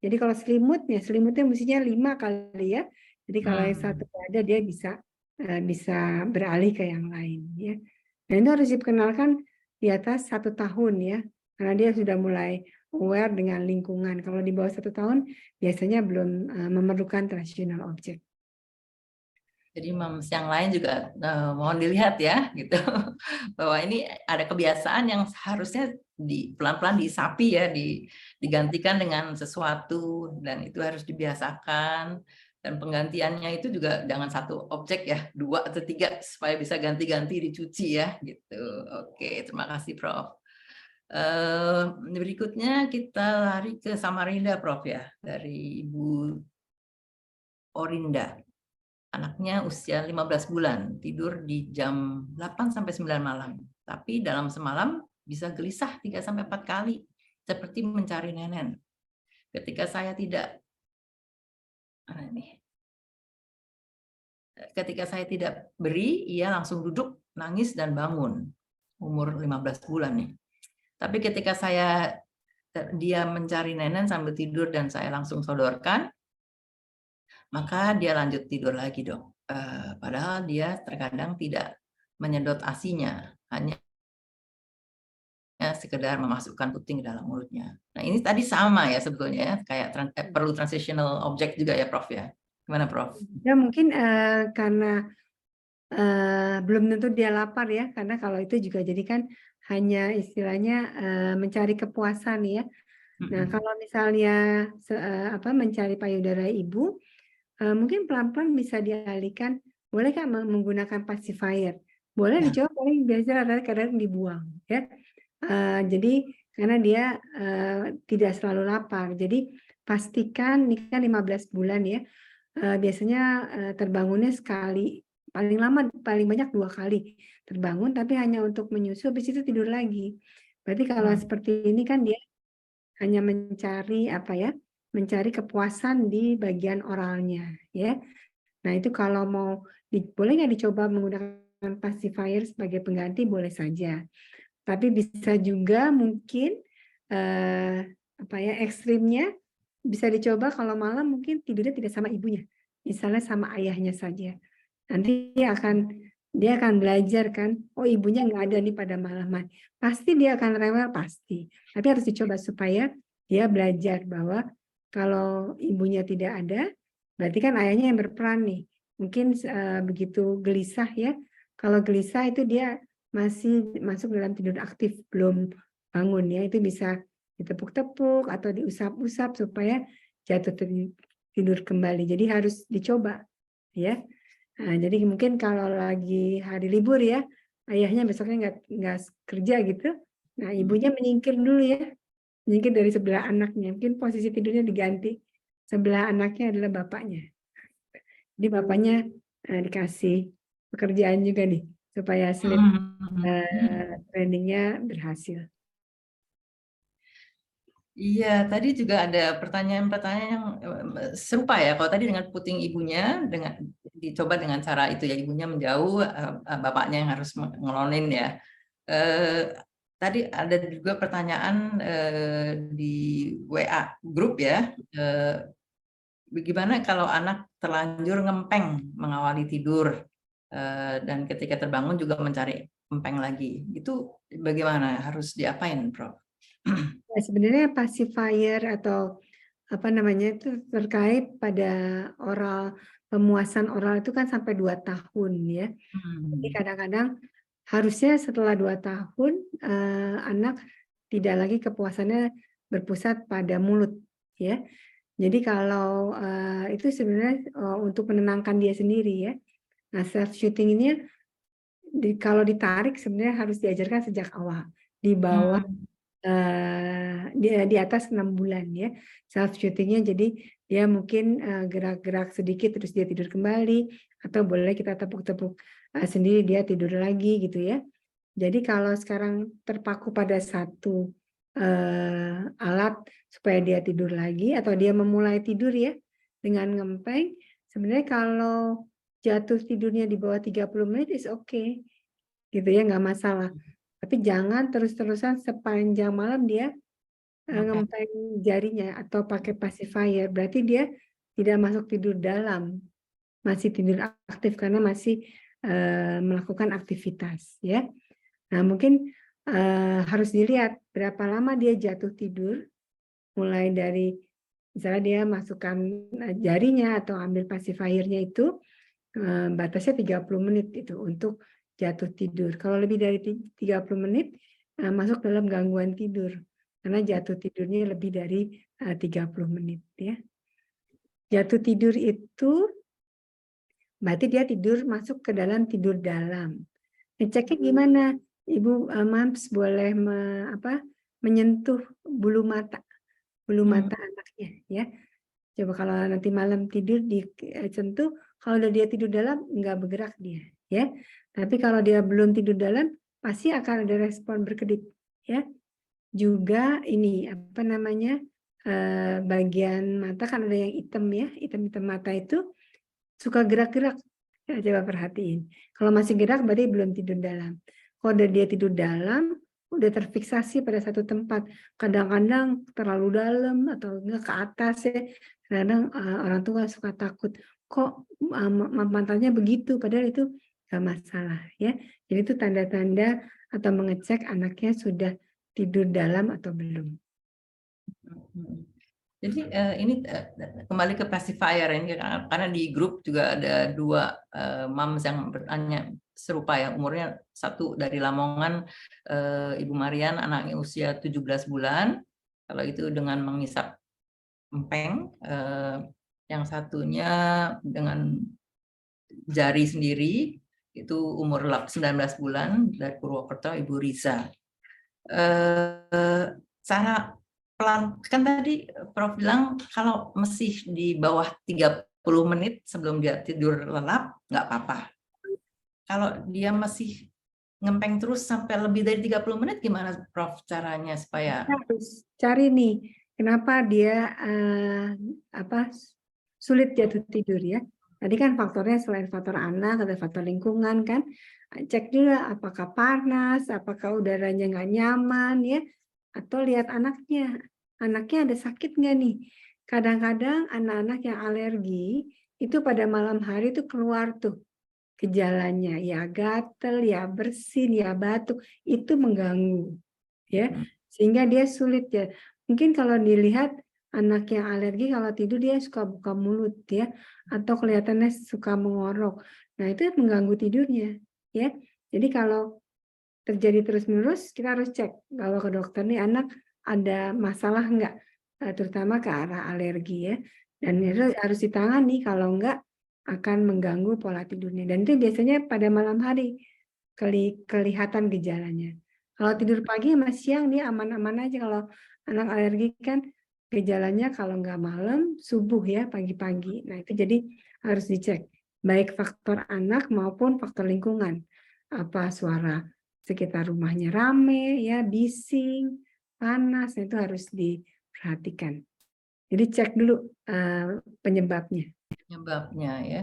Jadi kalau selimutnya mestinya 5 kali ya. Jadi kalau yang satu ada dia bisa beralih ke yang lain, ya. Dan itu harus diperkenalkan di atas 1 tahun ya, karena dia sudah mulai aware dengan lingkungan. Kalau di bawah 1 tahun biasanya belum memerlukan transitional object. Jadi moms yang lain juga mohon dilihat ya, gitu, bahwa ini ada kebiasaan yang harusnya pelan-pelan disapi ya, digantikan dengan sesuatu, dan itu harus dibiasakan. Dan penggantiannya itu juga jangan satu objek ya, 2 atau 3 supaya bisa ganti-ganti dicuci ya, gitu. Oke, terima kasih Prof. Berikutnya kita lari ke Samarinda Prof ya, dari Ibu Orinda. Anaknya usia 15 bulan, tidur di jam 8 sampai 9 malam. Tapi dalam semalam bisa gelisah 3 sampai 4 kali, seperti mencari nenen. Ketika saya tidak beri, ia langsung duduk, nangis dan bangun. Umur 15 bulan nih. Tapi ketika dia mencari nenen sambil tidur dan saya langsung sodorkan, maka dia lanjut tidur lagi dong. Padahal dia terkadang tidak menyedot ASI-nya, hanya sekedar memasukkan puting ke dalam mulutnya. Nah, ini tadi sama ya sebetulnya ya, kayak perlu transitional object juga ya Prof ya. Gimana Prof? Ya mungkin karena belum tentu dia lapar ya, karena kalau itu juga jadi kan hanya istilahnya mencari kepuasan ya. Nah, kalau misalnya mencari payudara ibu, mungkin pelan-pelan bisa dialihkan, boleh Kak menggunakan pacifier. Boleh Ya. dicoba, paling biasanya kadang dibuang ya. Jadi karena dia tidak selalu lapar. Jadi pastikan ini kan 15 bulan ya. Biasanya terbangunnya sekali, paling lama paling banyak 2 kali terbangun, tapi hanya untuk menyusu, habis itu tidur lagi. Berarti kalau seperti ini kan dia hanya mencari kepuasan di bagian oralnya ya. Nah, itu kalau mau boleh nggak dicoba menggunakan pacifier sebagai pengganti, boleh saja. Tapi bisa juga mungkin ekstrimnya bisa dicoba kalau malam mungkin tidurnya tidak sama ibunya, misalnya sama ayahnya saja. Nanti dia akan belajar kan, oh ibunya nggak ada nih pada malaman. Pasti dia akan rewel, pasti. Tapi harus dicoba supaya dia belajar bahwa kalau ibunya tidak ada, berarti kan ayahnya yang berperan nih. Mungkin begitu gelisah ya. Kalau gelisah itu dia masih masuk dalam tidur aktif, belum bangun ya. Itu bisa ditepuk-tepuk atau diusap-usap supaya jatuh tidur kembali. Jadi harus dicoba ya. Nah, jadi mungkin kalau lagi hari libur ya, ayahnya besoknya nggak kerja gitu. Nah, ibunya menyingkir dulu ya, menyingkir dari sebelah anaknya. Mungkin posisi tidurnya diganti. sebelah anaknya adalah bapaknya. Jadi bapaknya dikasih pekerjaan juga nih supaya sleep trainingnya berhasil. Iya, tadi juga ada pertanyaan-pertanyaan yang serupa ya. Kalau tadi dengan puting ibunya, dengan dicoba dengan cara itu ya, ibunya menjauh, bapaknya yang harus ngelonin ya. Tadi ada juga pertanyaan di WA grup ya. Bagaimana kalau anak terlanjur ngempeng mengawali tidur dan ketika terbangun juga mencari empeng lagi, itu bagaimana? Harus diapain, Prof? Ya, sebenarnya pacifier atau apa namanya itu terkait pada oral, pemuasan oral itu kan sampai 2 tahun ya. Jadi kadang-kadang harusnya setelah 2 tahun anak tidak lagi kepuasannya berpusat pada mulut ya. Jadi kalau itu sebenarnya untuk menenangkan dia sendiri ya. Nah, self shooting ini kalau ditarik sebenarnya harus diajarkan sejak awal di bawah di atas 6 bulan ya self shootingnya. Jadi dia mungkin gerak-gerak sedikit terus dia tidur kembali, atau boleh kita tepuk-tepuk sendiri dia tidur lagi gitu ya. Jadi kalau sekarang terpaku pada satu alat supaya dia tidur lagi atau dia memulai tidur ya dengan ngempeng, sebenarnya kalau jatuh tidurnya di bawah 30 menit is okay gitu ya, nggak masalah. Tapi jangan terus-terusan sepanjang malam dia ngempeng jarinya atau pakai pacifier. Berarti dia tidak masuk tidur dalam, masih tidur aktif karena masih melakukan aktivitas ya. Nah, mungkin harus dilihat berapa lama dia jatuh tidur, mulai dari misalnya dia masukkan jarinya atau ambil pacifiernya itu batasnya 30 menit itu untuk jatuh tidur. Kalau lebih dari 30 menit masuk dalam gangguan tidur karena jatuh tidurnya lebih dari 30 menit ya. Jatuh tidur itu berarti dia tidur masuk ke dalam tidur dalam. Ngeceknya gimana? Ibu Mams boleh menyentuh bulu mata anaknya ya. Coba kalau nanti malam tidur disentuh, kalau udah dia tidur dalam nggak bergerak dia ya. Tapi kalau dia belum tidur dalam pasti akan ada respon berkedip ya. Juga ini apa namanya bagian mata kan ada yang hitam ya, hitam-hitam mata itu suka gerak-gerak. Ya, coba perhatiin. Kalau masih gerak berarti belum tidur dalam. Kalau udah dia tidur dalam, udah terfiksasi pada satu tempat. Kadang-kadang terlalu dalam atau enggak ke atas ya. Kadang orang tua suka takut. Kok matanya begitu? Padahal itu nggak masalah ya. Jadi itu tanda-tanda atau mengecek anaknya sudah tidur dalam atau belum. Jadi ini kembali ke pacifier ini karena di grup juga ada 2 moms yang bertanya serupa ya, umurnya satu dari Lamongan, Ibu Marian, anaknya usia 17 bulan, kalau itu dengan mengisap empeng, yang satunya dengan jari sendiri, itu umur 19 bulan dari Purwokerto, Ibu Riza. Cara pelan, kan tadi Prof bilang kalau masih di bawah 30 menit sebelum dia tidur lelap, nggak apa-apa. Kalau dia masih ngempeng terus sampai lebih dari 30 menit, gimana Prof caranya supaya? Kita harus cari nih, kenapa dia sulit jatuh tidur ya. Tadi kan faktornya selain faktor anak, ada faktor lingkungan kan. Cek juga apakah panas, apakah udaranya nggak nyaman ya. Atau lihat anaknya ada sakit nggak nih. Kadang-kadang anak-anak yang alergi itu pada malam hari itu keluar tuh gejalanya, ya gatel, ya bersin, ya batuk, itu mengganggu ya, sehingga dia sulit ya. Mungkin kalau dilihat anak yang alergi kalau tidur dia suka buka mulut ya, atau kelihatannya suka mengorok. Nah, itu mengganggu tidurnya ya. Jadi kalau terjadi terus-menerus, kita harus cek bawa ke dokter nih anak ada masalah enggak, terutama ke arah alergi ya. Dan itu harus ditangani, kalau enggak akan mengganggu pola tidurnya. Dan itu biasanya pada malam hari kelihatan gejalanya. Kalau tidur pagi sama siang dia aman-aman aja. Kalau anak alergi kan gejalanya kalau nggak malam, subuh ya, pagi-pagi. Nah, itu jadi harus dicek, baik faktor anak maupun faktor lingkungan. Apa suara sekitar rumahnya rame, ya, bising, panas, itu harus diperhatikan. Jadi cek dulu penyebabnya. Penyebabnya ya.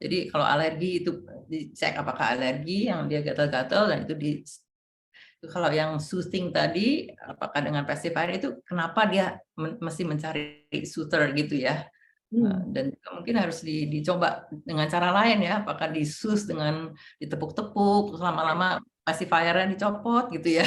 Jadi kalau alergi itu dicek apakah alergi yang dia gatal-gatal, dan itu kalau yang soothing tadi, apakah dengan pacifier itu kenapa dia mesti mencari soother gitu ya. Dan juga mungkin harus dicoba dengan cara lain ya, apakah disus dengan ditepuk-tepuk, lama-lama pacifiernya dicopot gitu ya.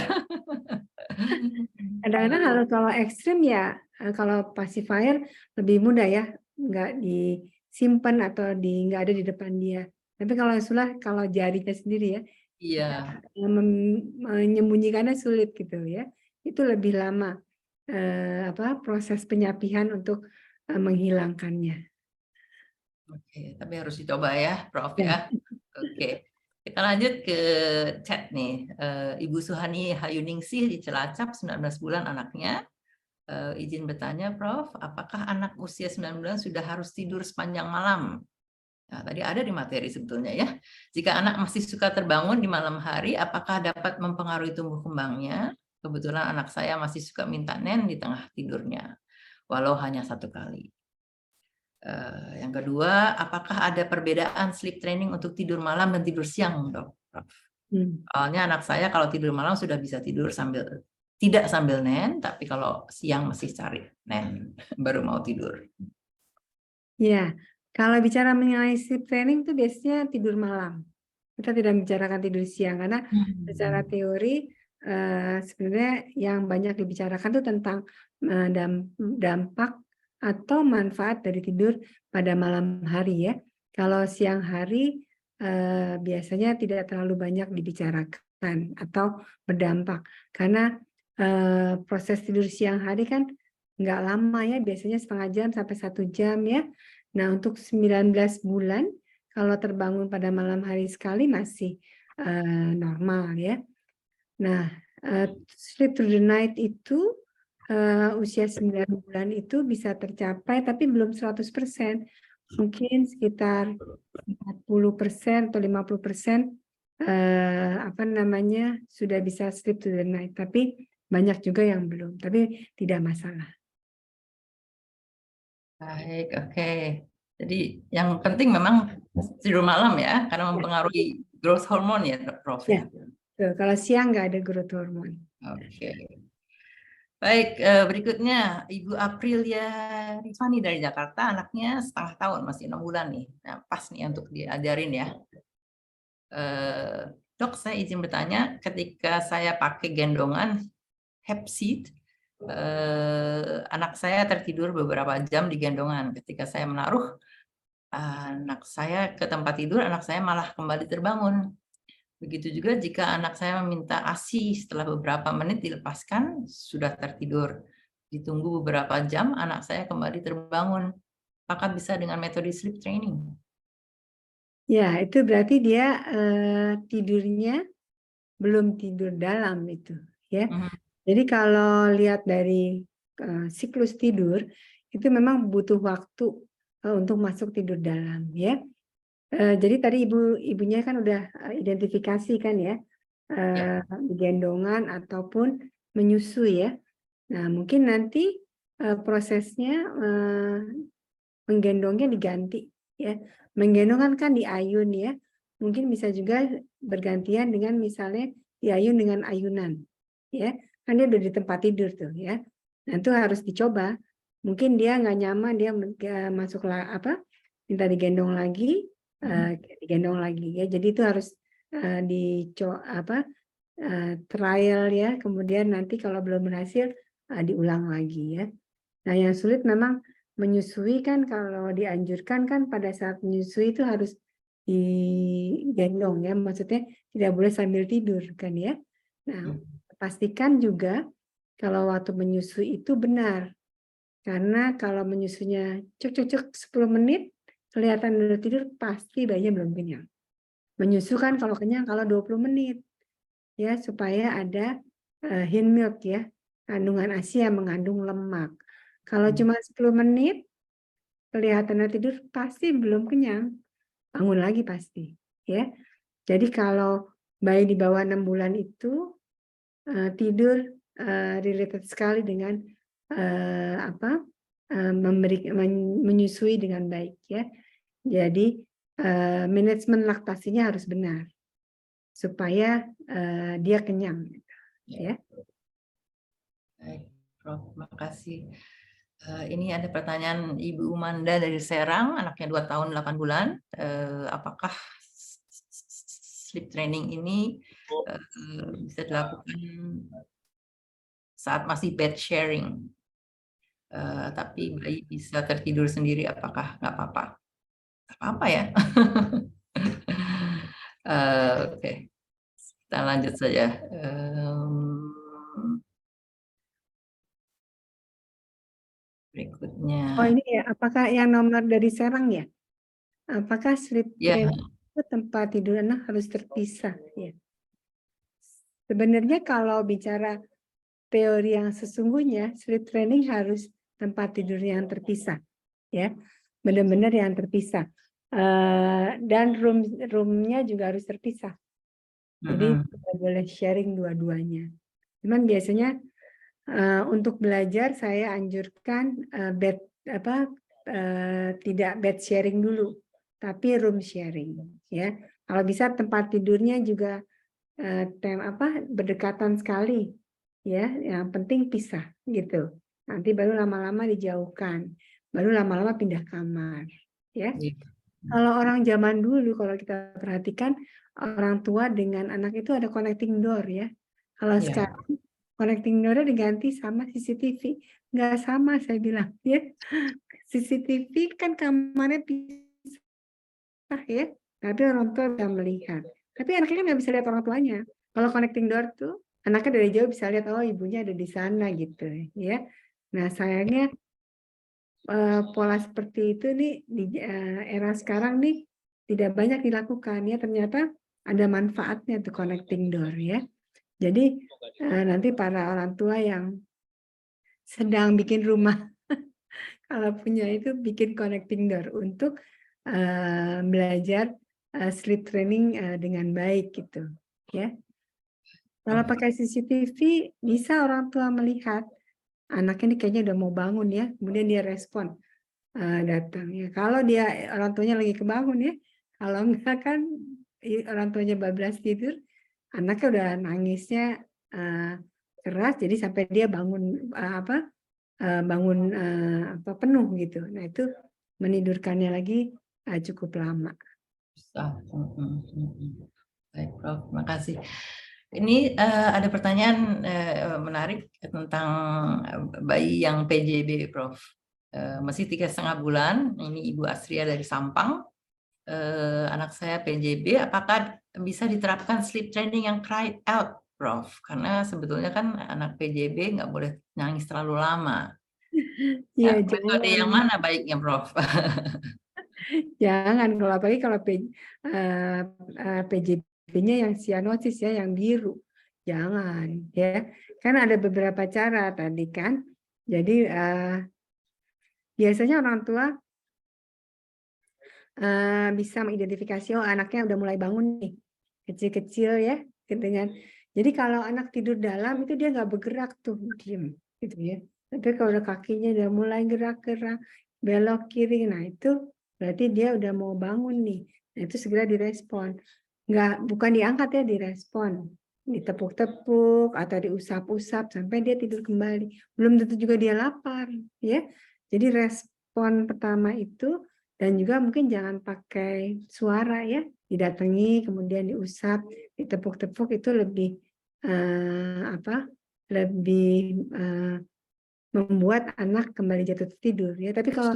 Kadang-kadang kalau ekstrim ya, kalau pacifier lebih mudah ya, nggak disimpan atau nggak ada di depan dia. Tapi kalau sulah, kalau jarinya sendiri ya, Iya. menyembunyikannya sulit gitu ya. Itu lebih lama proses penyapihan untuk menghilangkannya. Oke, tapi harus dicoba ya, Prof Ya. ya. Oke, kita lanjut ke chat nih. Ibu Suhani Hayuningsih di Cilacap, 19 bulan anaknya. Izin bertanya, Prof, apakah anak usia 9 bulan sudah harus tidur sepanjang malam? Nah, tadi ada di materi sebetulnya ya. Jika anak masih suka terbangun di malam hari, apakah dapat mempengaruhi tumbuh kembangnya? Kebetulan anak saya masih suka minta nen di tengah tidurnya, walau hanya 1 kali. Yang kedua, apakah ada perbedaan sleep training untuk tidur malam dan tidur siang, Dok? Soalnya anak saya kalau tidur malam sudah bisa tidur tidak sambil nen, tapi kalau siang masih cari nen, baru mau tidur. Ya, kalau bicara mengenai sleep training itu biasanya tidur malam. Kita tidak membicarakan tidur siang karena secara teori sebenarnya yang banyak dibicarakan itu tentang dampak atau manfaat dari tidur pada malam hari ya. Kalau siang hari biasanya tidak terlalu banyak dibicarakan atau berdampak karena proses tidur siang hari kan nggak lama ya, biasanya setengah jam sampai 1 jam ya. Nah, untuk 19 bulan kalau terbangun pada malam hari sekali masih normal ya. Nah, sleep through the night itu usia 9 bulan itu bisa tercapai tapi belum 100%. Mungkin sekitar 40% atau 50% sudah bisa sleep through the night, tapi banyak juga yang belum, tapi tidak masalah. Baik, oke. Jadi yang penting memang tidur malam ya, karena mempengaruhi growth hormone ya, Prof. Ya, kalau siang nggak ada growth hormone. Oke. Baik, berikutnya Ibu Aprilia Rifani dari Jakarta, anaknya setengah tahun, masih 6 bulan nih. Nah, pas nih untuk diajarin ya. Dok, saya izin bertanya, ketika saya pakai gendongan hep seat, anak saya tertidur beberapa jam di gendongan. Ketika saya menaruh anak saya ke tempat tidur, anak saya malah kembali terbangun. Begitu juga jika anak saya meminta ASI, setelah beberapa menit dilepaskan, sudah tertidur. Ditunggu beberapa jam, anak saya kembali terbangun. Apakah bisa dengan metode sleep training? Ya, itu berarti dia tidurnya belum tidur dalam itu, ya. Jadi kalau lihat dari siklus tidur, itu memang butuh waktu untuk masuk tidur dalam, ya. Jadi tadi ibunya kan udah identifikasi kan ya, gendongan ataupun menyusui ya. Nah, mungkin nanti prosesnya menggendongnya diganti ya. Menggendong kan diayun ya. Mungkin bisa juga bergantian dengan misalnya diayun dengan ayunan ya. Kan dia udah di tempat tidur tuh ya. Nah, itu harus dicoba. Mungkin dia nggak nyaman, dia masuklah minta digendong lagi, ya. Jadi itu harus trial ya. Kemudian nanti kalau belum berhasil diulang lagi ya. Nah, yang sulit memang menyusui kan, kalau dianjurkan kan pada saat menyusui itu harus digendong ya, maksudnya tidak boleh sambil tidur kan ya. Nah, pastikan juga kalau waktu menyusui itu benar, karena kalau menyusunya cek 10 menit kelihatan udah tidur, pasti bayinya belum kenyang. Menyusu kan kalau kenyang kalau 20 menit ya, supaya ada hind milk ya, kandungan ASI yang mengandung lemak. Kalau Hmm. cuma 10 menit kelihatannya tidur, pasti belum kenyang, bangun lagi pasti, ya. Jadi kalau bayi di bawah 6 bulan itu tidur related sekali dengan menyusui dengan baik, ya. Jadi manajemen laktasinya harus benar supaya dia kenyang, ya. Baik, Prof. Terima kasih. Ini ada pertanyaan Ibu Umanda dari Serang, anaknya 2 tahun 8 bulan. Apakah sleep training ini bisa dilakukan saat masih bed sharing? Tapi bayi bisa tertidur sendiri, apakah nggak apa-apa? Apa ya? Oke, kita lanjut saja. Berikutnya. Oh ini ya, apakah yang nomor dari Serang ya? Apakah sleep Ya, training itu tempat tidur anak harus terpisah? Ya. Sebenarnya kalau bicara teori yang sesungguhnya, sleep training harus tempat tidur yang terpisah, ya, benar-benar yang terpisah. Dan roomnya juga harus terpisah. Jadi tidak boleh sharing dua-duanya. Cuman biasanya untuk belajar saya anjurkan tidak bed sharing dulu, tapi room sharing, ya. Kalau bisa tempat tidurnya juga berdekatan sekali, ya. Yang penting pisah gitu. Nanti baru lama-lama dijauhkan, baru lama-lama pindah kamar, ya. Kalau orang zaman dulu, kalau kita perhatikan orang tua dengan anak itu ada connecting door, ya. Kalau sekarang connecting door diganti sama CCTV, nggak sama saya bilang, ya. CCTV kan kamarnya pisah, ya, tapi orang tua bisa melihat. Tapi anaknya kan nggak bisa lihat orang tuanya. Kalau connecting door tuh anaknya dari jauh bisa lihat, oh ibunya ada di sana gitu, ya. Nah sayangnya pola seperti itu nih di era sekarang nih tidak banyak dilakukan, ya. Ternyata ada manfaatnya tuh connecting door, ya. Jadi nanti para orang tua yang sedang bikin rumah kalau punya itu bikin connecting door untuk belajar sleep training dengan baik gitu, ya. Kalau pakai CCTV bisa orang tua melihat anaknya ini kayaknya udah mau bangun, ya, kemudian dia respon datang, ya. Kalau dia orang tuanya lagi kebangun, ya, kalau enggak kan orang tuanya bablas tidur, anaknya udah nangisnya keras, jadi sampai dia bangun penuh gitu. Nah itu menidurkannya lagi cukup lama. Baik, Prof. Terima kasih. Ini ada pertanyaan menarik tentang bayi yang PJB, Prof. Masih 3,5 bulan. Ini Ibu Astria dari Sampang. Anak saya PJB. Apakah bisa diterapkan sleep training yang cry out, Prof? Karena sebetulnya kan anak PJB nggak boleh nangis terlalu lama. Iya, Metode yang mana baiknya, Prof? jangan, kalau apalagi kalau PJB-nya yang sianosis, ya, yang biru, jangan, ya. Karena ada beberapa cara tadi kan. Jadi biasanya orang tua bisa mengidentifikasi, oh anaknya udah mulai bangun nih, kecil-kecil, ya, dengan. Jadi kalau anak tidur dalam itu dia nggak bergerak tuh, diem, gitu, ya. Tapi kalau udah kakinya udah mulai gerak-gerak, belok kiri, nah itu berarti dia udah mau bangun nih. Nah itu segera direspon, bukan diangkat, ya, direspon, ditepuk-tepuk atau diusap-usap sampai dia tidur kembali. Belum tentu juga dia lapar, ya. Jadi respon pertama itu. Dan juga mungkin jangan pakai suara, ya, didatangi kemudian diusap, ditepuk-tepuk, itu lebih membuat anak kembali jatuh tidur, ya. Tapi kalau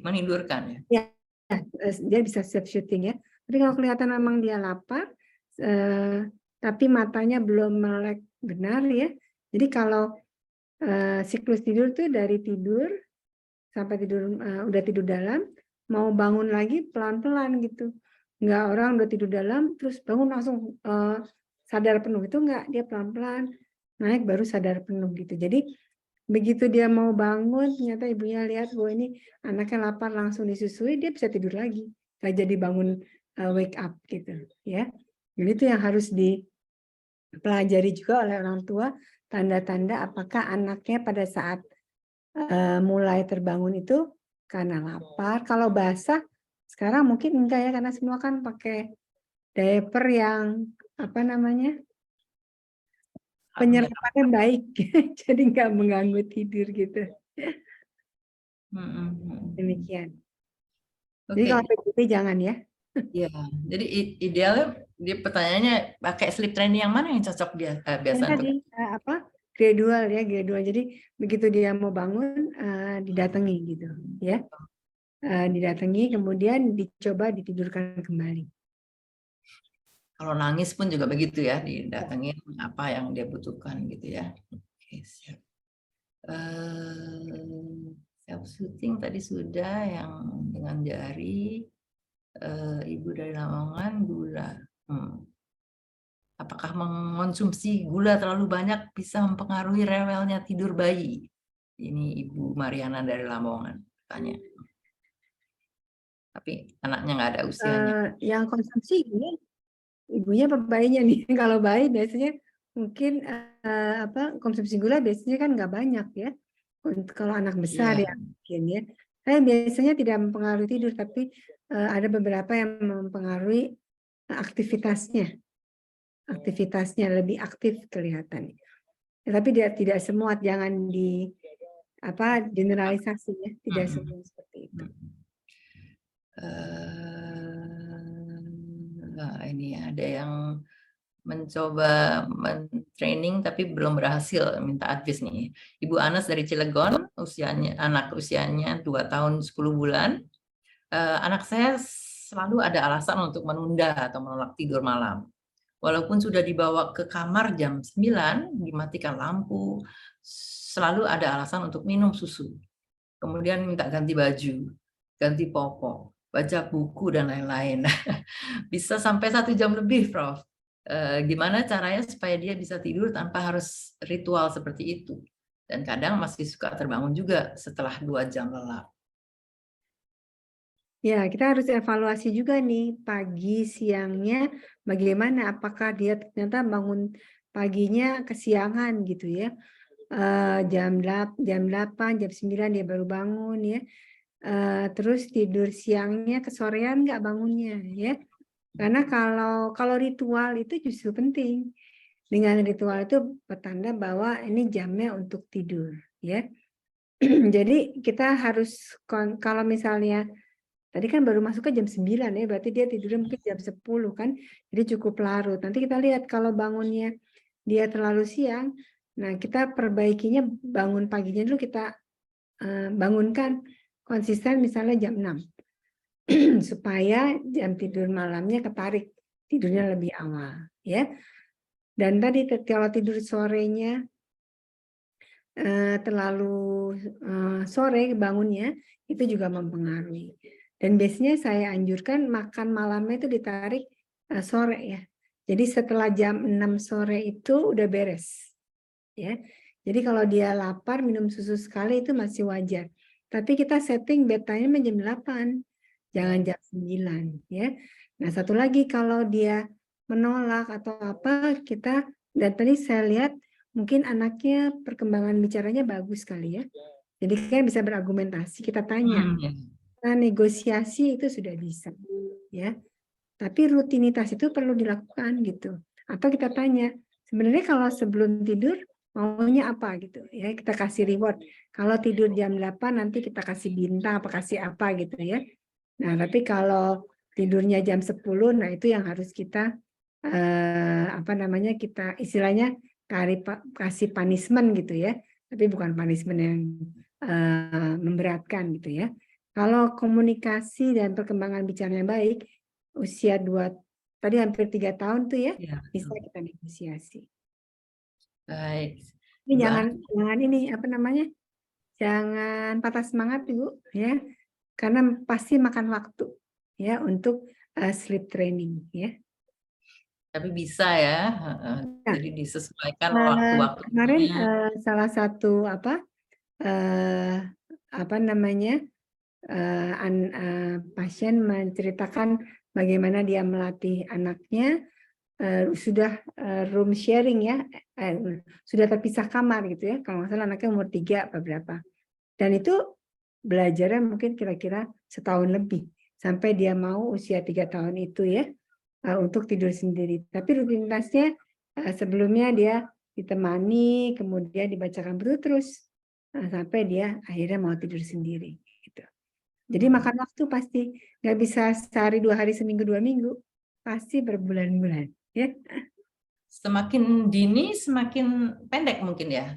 menidurkan, ya, dia bisa self shooting, ya. Tapi kalau kelihatan memang dia lapar, tapi matanya belum melek benar, ya. Jadi kalau siklus tidur tuh dari tidur sampai tidur udah tidur dalam, mau bangun lagi pelan-pelan gitu. Enggak orang udah tidur dalam terus bangun langsung sadar penuh, itu enggak, dia pelan-pelan naik baru sadar penuh gitu. Jadi begitu dia mau bangun, ternyata ibunya lihat bahwa ini anaknya lapar langsung disusui, dia bisa tidur lagi, nggak jadi bangun wake up gitu ya. Jadi itu yang harus dipelajari juga oleh orang tua, tanda-tanda apakah anaknya pada saat mulai terbangun itu karena lapar. Kalau basah sekarang mungkin enggak ya, karena semua kan pakai diaper yang apa namanya, penyerapannya baik, jadi nggak mengganggu tidur gitu. Demikian. Jadi Oke. kalau PJJ jangan ya. Ya, jadi idealnya dia pertanyaannya pakai sleep training yang mana yang cocok dia biasa Yang untuk tadi apa, gradual ya, gradual. Jadi begitu dia mau bangun didatangi gitu ya. Didatangi kemudian dicoba ditidurkan kembali. kalau nangis pun juga begitu ya, didatengin apa yang dia butuhkan gitu ya. Oke, siap. Self soothing tadi sudah, yang dengan jari, ibu dari Lamongan, gula. Apakah mengonsumsi gula terlalu banyak bisa mempengaruhi rewelnya tidur bayi? Ini Ibu Mariana dari Lamongan tanya. Tapi anaknya nggak ada usianya. Yang konsumsi ibunya apa bayinya nih? Kalau bayi biasanya mungkin konsumsi gula biasanya kan nggak banyak ya. Kalau anak besar ya Iya. mungkin ya. Saya biasanya tidak mempengaruhi tidur, tapi ada beberapa yang mempengaruhi aktivitasnya. Aktivitasnya lebih aktif kelihatan. Tapi tidak semua, jangan generalisasi ya, tidak semua seperti itu. Nah, ini ada yang mencoba men-training tapi belum berhasil, minta advice nih. Ibu Anas dari Cilegon, anak usianya 2 tahun 10 bulan. Anak saya selalu ada alasan untuk menunda atau menolak tidur malam. Walaupun sudah dibawa ke kamar jam 9, dimatikan lampu, selalu ada alasan untuk minum susu. Kemudian minta ganti baju, ganti popok, baca buku, dan lain-lain. Bisa sampai 1 jam lebih, Prof. Gimana caranya supaya dia bisa tidur tanpa harus ritual seperti itu? Dan kadang masih suka terbangun juga setelah 2 jam lelap. Ya, kita harus evaluasi juga nih pagi siangnya bagaimana, apakah dia ternyata bangun paginya kesiangan gitu ya. Jam 8, jam 9 dia baru bangun ya. Terus tidur siangnya kesorean nggak bangunnya ya. Karena kalau ritual itu justru penting. Dengan ritual itu pertanda bahwa ini jamnya untuk tidur ya. Jadi kita harus kalau misalnya tadi kan baru masuk ke jam 9 ya, berarti dia tidurnya mungkin jam 10 kan, jadi cukup larut. Nanti kita lihat kalau bangunnya dia terlalu siang, nah kita perbaikinya bangun paginya dulu kita bangunkan konsisten misalnya jam 6. Supaya jam tidur malamnya ketarik, tidurnya lebih awal ya. Dan tadi kalau tidur sorenya terlalu sore bangunnya, itu juga mempengaruhi. Dan biasanya saya anjurkan makan malamnya itu ditarik sore ya. Jadi setelah jam 6 sore itu udah beres. Ya. Jadi kalau dia lapar minum susu sekali itu masih wajar. Tapi kita setting bedtime jam 8, jangan jam 9 ya. Nah, satu lagi kalau dia menolak atau apa, dan tadi saya lihat mungkin anaknya perkembangan bicaranya bagus kali ya. Jadi kan bisa berargumentasi, kita tanya. Nah, negosiasi itu sudah bisa ya. Tapi rutinitas itu perlu dilakukan gitu. Atau kita tanya, sebenarnya kalau sebelum tidur maunya apa gitu ya, kita kasih reward. Kalau tidur jam 8 nanti kita kasih bintang apa kasih apa gitu ya. Nah, tapi kalau tidurnya jam 10, nah itu yang harus kita kita istilahnya kasih punishment gitu ya. Tapi bukan punishment yang memberatkan gitu ya. Kalau komunikasi dan perkembangan bicaranya baik, usia 2, tadi hampir 3 tahun tuh ya, bisa kita negosiasi. Baik. Ini jangan patah semangat Ibu ya, karena pasti makan waktu ya untuk sleep training ya. Tapi bisa ya, heeh. Nah, Jadi disesuaikan kemarin waktu-waktunya. salah satu apa namanya pasien menceritakan bagaimana dia melatih anaknya sudah room sharing ya, sudah terpisah kamar gitu ya. Kalau nggak salah anaknya umur 3 apa berapa. Dan itu belajarnya mungkin kira-kira setahun lebih sampai dia mau usia 3 tahun itu ya untuk tidur sendiri. Tapi rutinitasnya sebelumnya dia ditemani, kemudian dibacakan buku terus sampai dia akhirnya mau tidur sendiri. Gitu. Jadi makan waktu pasti nggak bisa sehari 2 hari, seminggu 2 minggu, pasti berbulan-bulan. Ya, Semakin dini, semakin pendek mungkin ya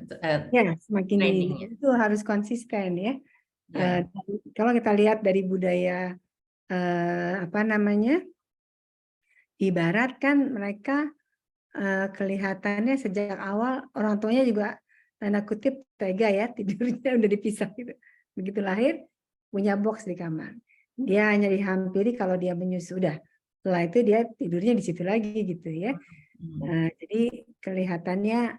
ya semakin dini trainingnya. itu harus konsisten ya. Ya. Kalau kita lihat dari budaya apa namanya, di Barat kan mereka kelihatannya sejak awal orang tuanya juga tanda kutip tega ya tidurnya udah dipisah gitu. Begitu lahir punya box di kamar. Dia hanya dihampiri kalau dia menyusu udah. Setelah itu dia tidurnya di situ lagi gitu ya. Jadi kelihatannya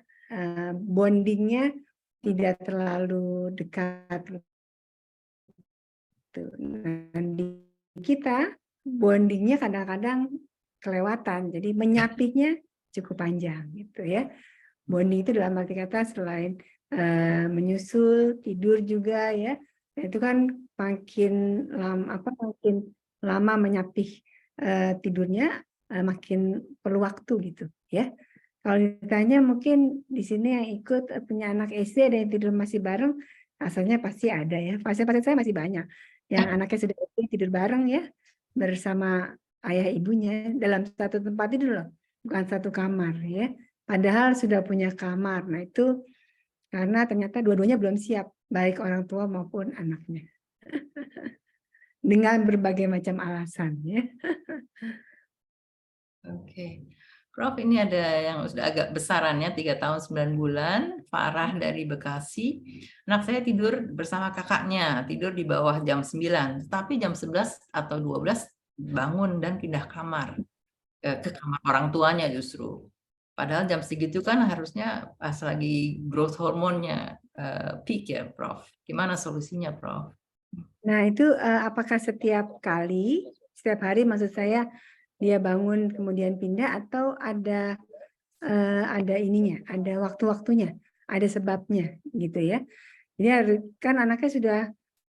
bondingnya tidak terlalu dekat gitu. Nah, di kita bondingnya kadang-kadang kelewatan. Jadi menyapihnya cukup panjang gitu ya. Bonding itu dalam arti kata selain menyusul, tidur juga ya. Nah, itu kan makin lama menyapih tidurnya makin perlu waktu gitu ya. Kalau ditanya mungkin di sini yang ikut punya anak SD ada yang tidur masih bareng, rasanya pasti ada ya. Pasien-pasien saya masih banyak yang anaknya sudah SD tidur bareng ya bersama ayah ibunya dalam satu tempat tidur loh, bukan satu kamar ya. Padahal sudah punya kamar. Nah itu karena ternyata dua-duanya belum siap, baik orang tua maupun anaknya. Dengan berbagai macam alasan ya. Oke. Prof, ini ada yang sudah agak besarannya 3 tahun 9 bulan, Farah dari Bekasi. Anak saya tidur bersama kakaknya, tidur di bawah jam 9, tapi jam 11 atau 12 bangun dan pindah kamar. Ke kamar orang tuanya justru. Padahal jam segitu kan harusnya pas lagi growth hormonnya peak ya, Prof. Gimana solusinya, Prof? Nah itu apakah setiap hari maksud saya dia bangun kemudian pindah atau ada ininya, ada waktu-waktunya, ada sebabnya gitu ya. Jadi kan anaknya sudah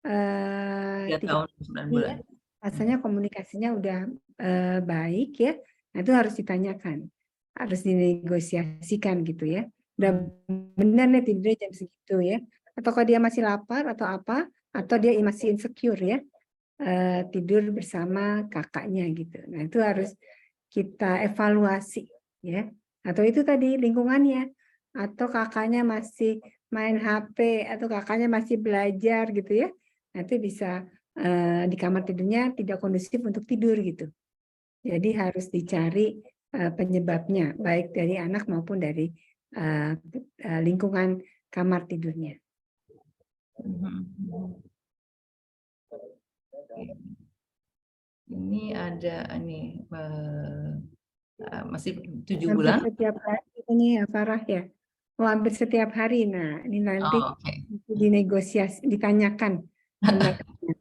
3 3 tahun 9 tahun ya, bulan. rasanya komunikasinya udah baik ya. Nah itu harus ditanyakan, harus dinegosiasikan gitu ya. Udah benar nih tidurnya jam segitu ya. Ataukah dia masih lapar atau apa? Atau dia masih insecure ya tidur bersama kakaknya gitu. Nah itu harus kita evaluasi ya. Atau itu tadi lingkungannya, atau kakaknya masih main HP, atau kakaknya masih belajar gitu ya. Nanti bisa di kamar tidurnya tidak kondusif untuk tidur gitu. Jadi harus dicari penyebabnya, baik dari anak maupun dari lingkungan kamar tidurnya. Ini ada masih 7 Hampir bulan. setiap hari ini ya Farah ya. Oh, hampir setiap hari. Nah, ini nanti Oh, oke. dinegosiasi, ditanyakan pendapatnya.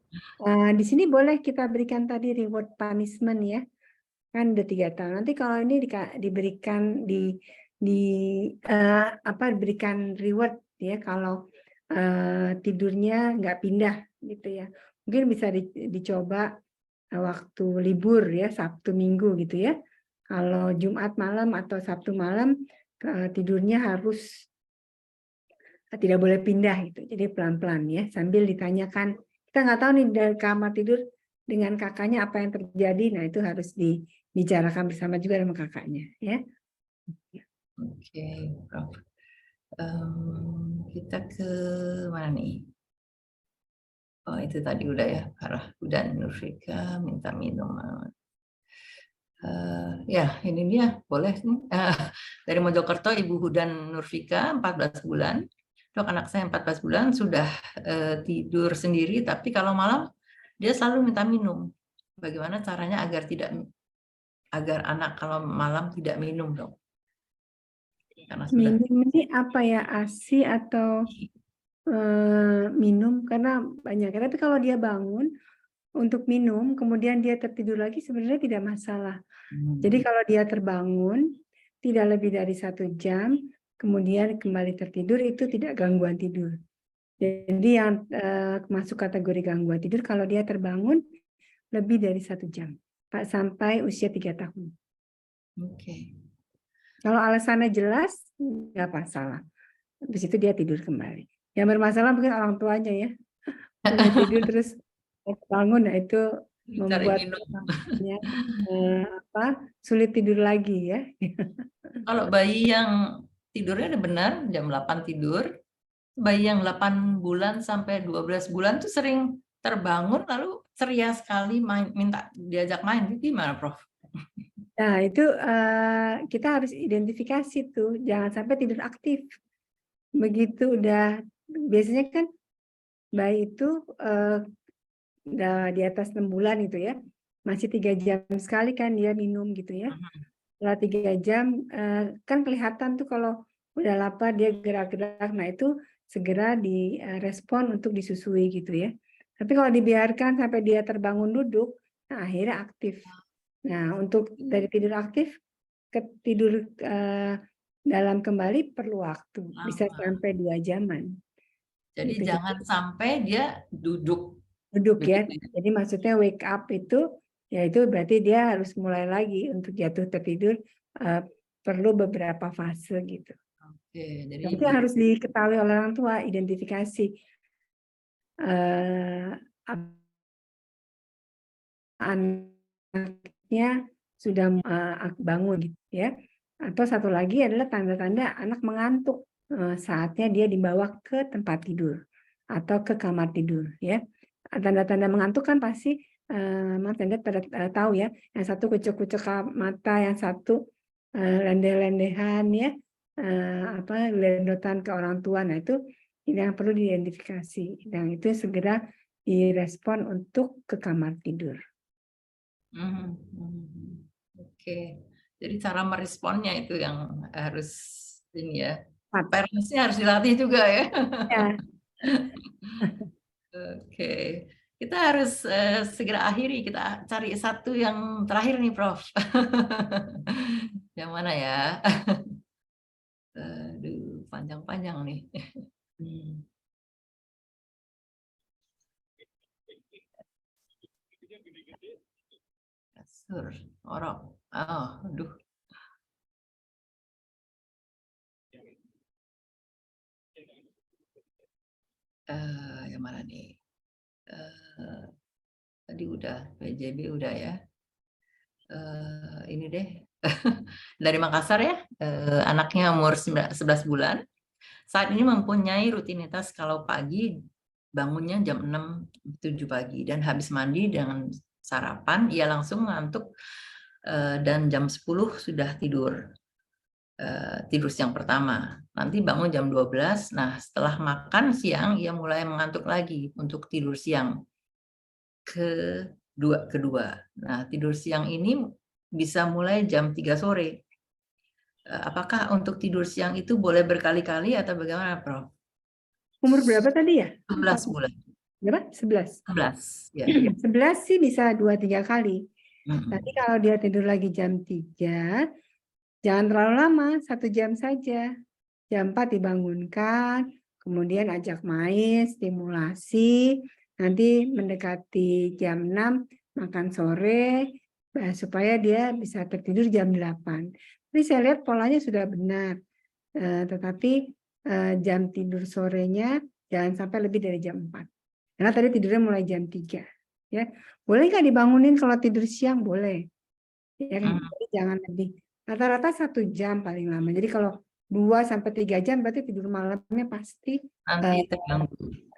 Di sini boleh kita berikan tadi reward punishment ya. Kan udah 3 tahun. Nanti kalau ini diberikan diberikan reward ya kalau tidurnya nggak pindah gitu ya. Mungkin bisa dicoba waktu libur ya, Sabtu Minggu gitu ya. Kalau Jumat malam atau Sabtu malam tidurnya harus tidak boleh pindah gitu. Jadi pelan-pelan ya, sambil ditanyakan. Kita nggak tahu nih dari kamar tidur dengan kakaknya apa yang terjadi. Nah itu harus dibicarakan bersama juga sama kakaknya ya. Oke, Prof. Kita ke mana nih? Oh, itu tadi udah ya, Farah dan Nurfika minta minum. Ya, ini dia, boleh nih. Dari Mojokerto, Ibu Hudan Nurfika, 14 bulan. Dok, anak saya 14 bulan sudah tidur sendiri, tapi kalau malam dia selalu minta minum. Bagaimana caranya agar tidak agar anak kalau malam tidak minum, Dok? Karena sudah Minum ini apa ya, ASI atau minum? Karena banyak. Tapi kalau dia bangun untuk minum, kemudian dia tertidur lagi, sebenarnya tidak masalah. Jadi kalau dia terbangun tidak lebih dari 1 jam, kemudian kembali tertidur, itu tidak gangguan tidur. Jadi yang masuk kategori gangguan tidur kalau dia terbangun lebih dari 1 jam, sampai usia 3 tahun. Oke. Kalau alasannya jelas, nggak masalah. Habis itu dia tidur kembali. Yang bermasalah mungkin orang tuanya ya. Mulai tidur terus bangun, nah itu Cari membuat minum. sulit tidur lagi ya. Kalau bayi yang tidurnya udah benar, jam 8 tidur, bayi yang 8 bulan sampai 12 bulan tuh sering terbangun lalu ceria sekali minta diajak main. Itu gimana, Prof? Nah, itu kita harus identifikasi tuh, jangan sampai tidur aktif. Begitu udah, biasanya kan bayi itu udah di atas 6 bulan gitu ya, masih 3 jam sekali kan dia minum gitu ya. Setelah 3 jam kan kelihatan tuh kalau udah lapar dia gerak-gerak, nah itu segera direspon untuk disusui gitu ya. Tapi kalau dibiarkan sampai dia terbangun duduk, nah akhirnya aktif. Nah, untuk dari tidur aktif ke tidur dalam kembali perlu waktu, bisa sampai 2 jaman. Jadi Gitu. jangan sampai dia duduk. Duduk ya. Begitu. Jadi maksudnya wake up itu, ya itu berarti dia harus mulai lagi untuk jatuh tertidur, perlu beberapa fase gitu. Oke, jadi Nanti harus diketahui oleh orang tua, identifikasi anaknya sudah bangun gitu ya. Atau satu lagi adalah tanda-tanda anak mengantuk, saatnya dia dibawa ke tempat tidur atau ke kamar tidur ya. Tanda-tanda mengantuk kan pasti Mas Anda pada tahu ya, yang satu kucek-kucek mata, yang satu lendeh-lendehan ya, lendotan ke orang tua. Nah itu yang perlu diidentifikasi, dan itu segera direspon untuk ke kamar tidur. Oke, jadi cara meresponnya itu yang harus ini ya. Tepat. Parentsnya harus dilatih juga ya. Ya. Oke, kita harus segera akhiri. Kita cari satu yang terakhir nih, Prof. Yang mana ya? Aduh, panjang-panjang nih. Kasur, orok. Oh, aduh. Yang mana nih? Tadi udah, PJB udah ya. Ini deh. Dari Makassar ya, anaknya umur 11 bulan. Saat ini mempunyai rutinitas kalau pagi bangunnya jam 6-7 pagi dan habis mandi dengan sarapan ia langsung ngantuk dan jam 10 sudah tidur. Tidur siang pertama. Nanti bangun jam 12. Nah, setelah makan siang ia mulai mengantuk lagi untuk tidur siang kedua. Nah, tidur siang ini bisa mulai jam 3 sore. Apakah untuk tidur siang itu boleh berkali-kali atau bagaimana, Prof? Umur berapa tadi ya? 11 bulan. Berapa? 11. 11, ya. 11 sih bisa 2-3 kali. Tapi kalau dia tidur lagi jam 3, jangan terlalu lama, 1 jam saja. Jam 4 dibangunkan, kemudian ajak main, stimulasi, nanti mendekati jam 6 makan sore, supaya dia bisa tertidur jam 8. Tapi saya lihat polanya sudah benar, tetapi jam tidur sorenya jangan sampai lebih dari jam 4. Karena tadi tidurnya mulai jam 3. Ya. Boleh nggak dibangunin kalau tidur siang? Boleh. Ya, jadi jangan lebih. Rata-rata 1 jam paling lama. Jadi kalau 2-3 jam berarti tidur malamnya pasti Nanti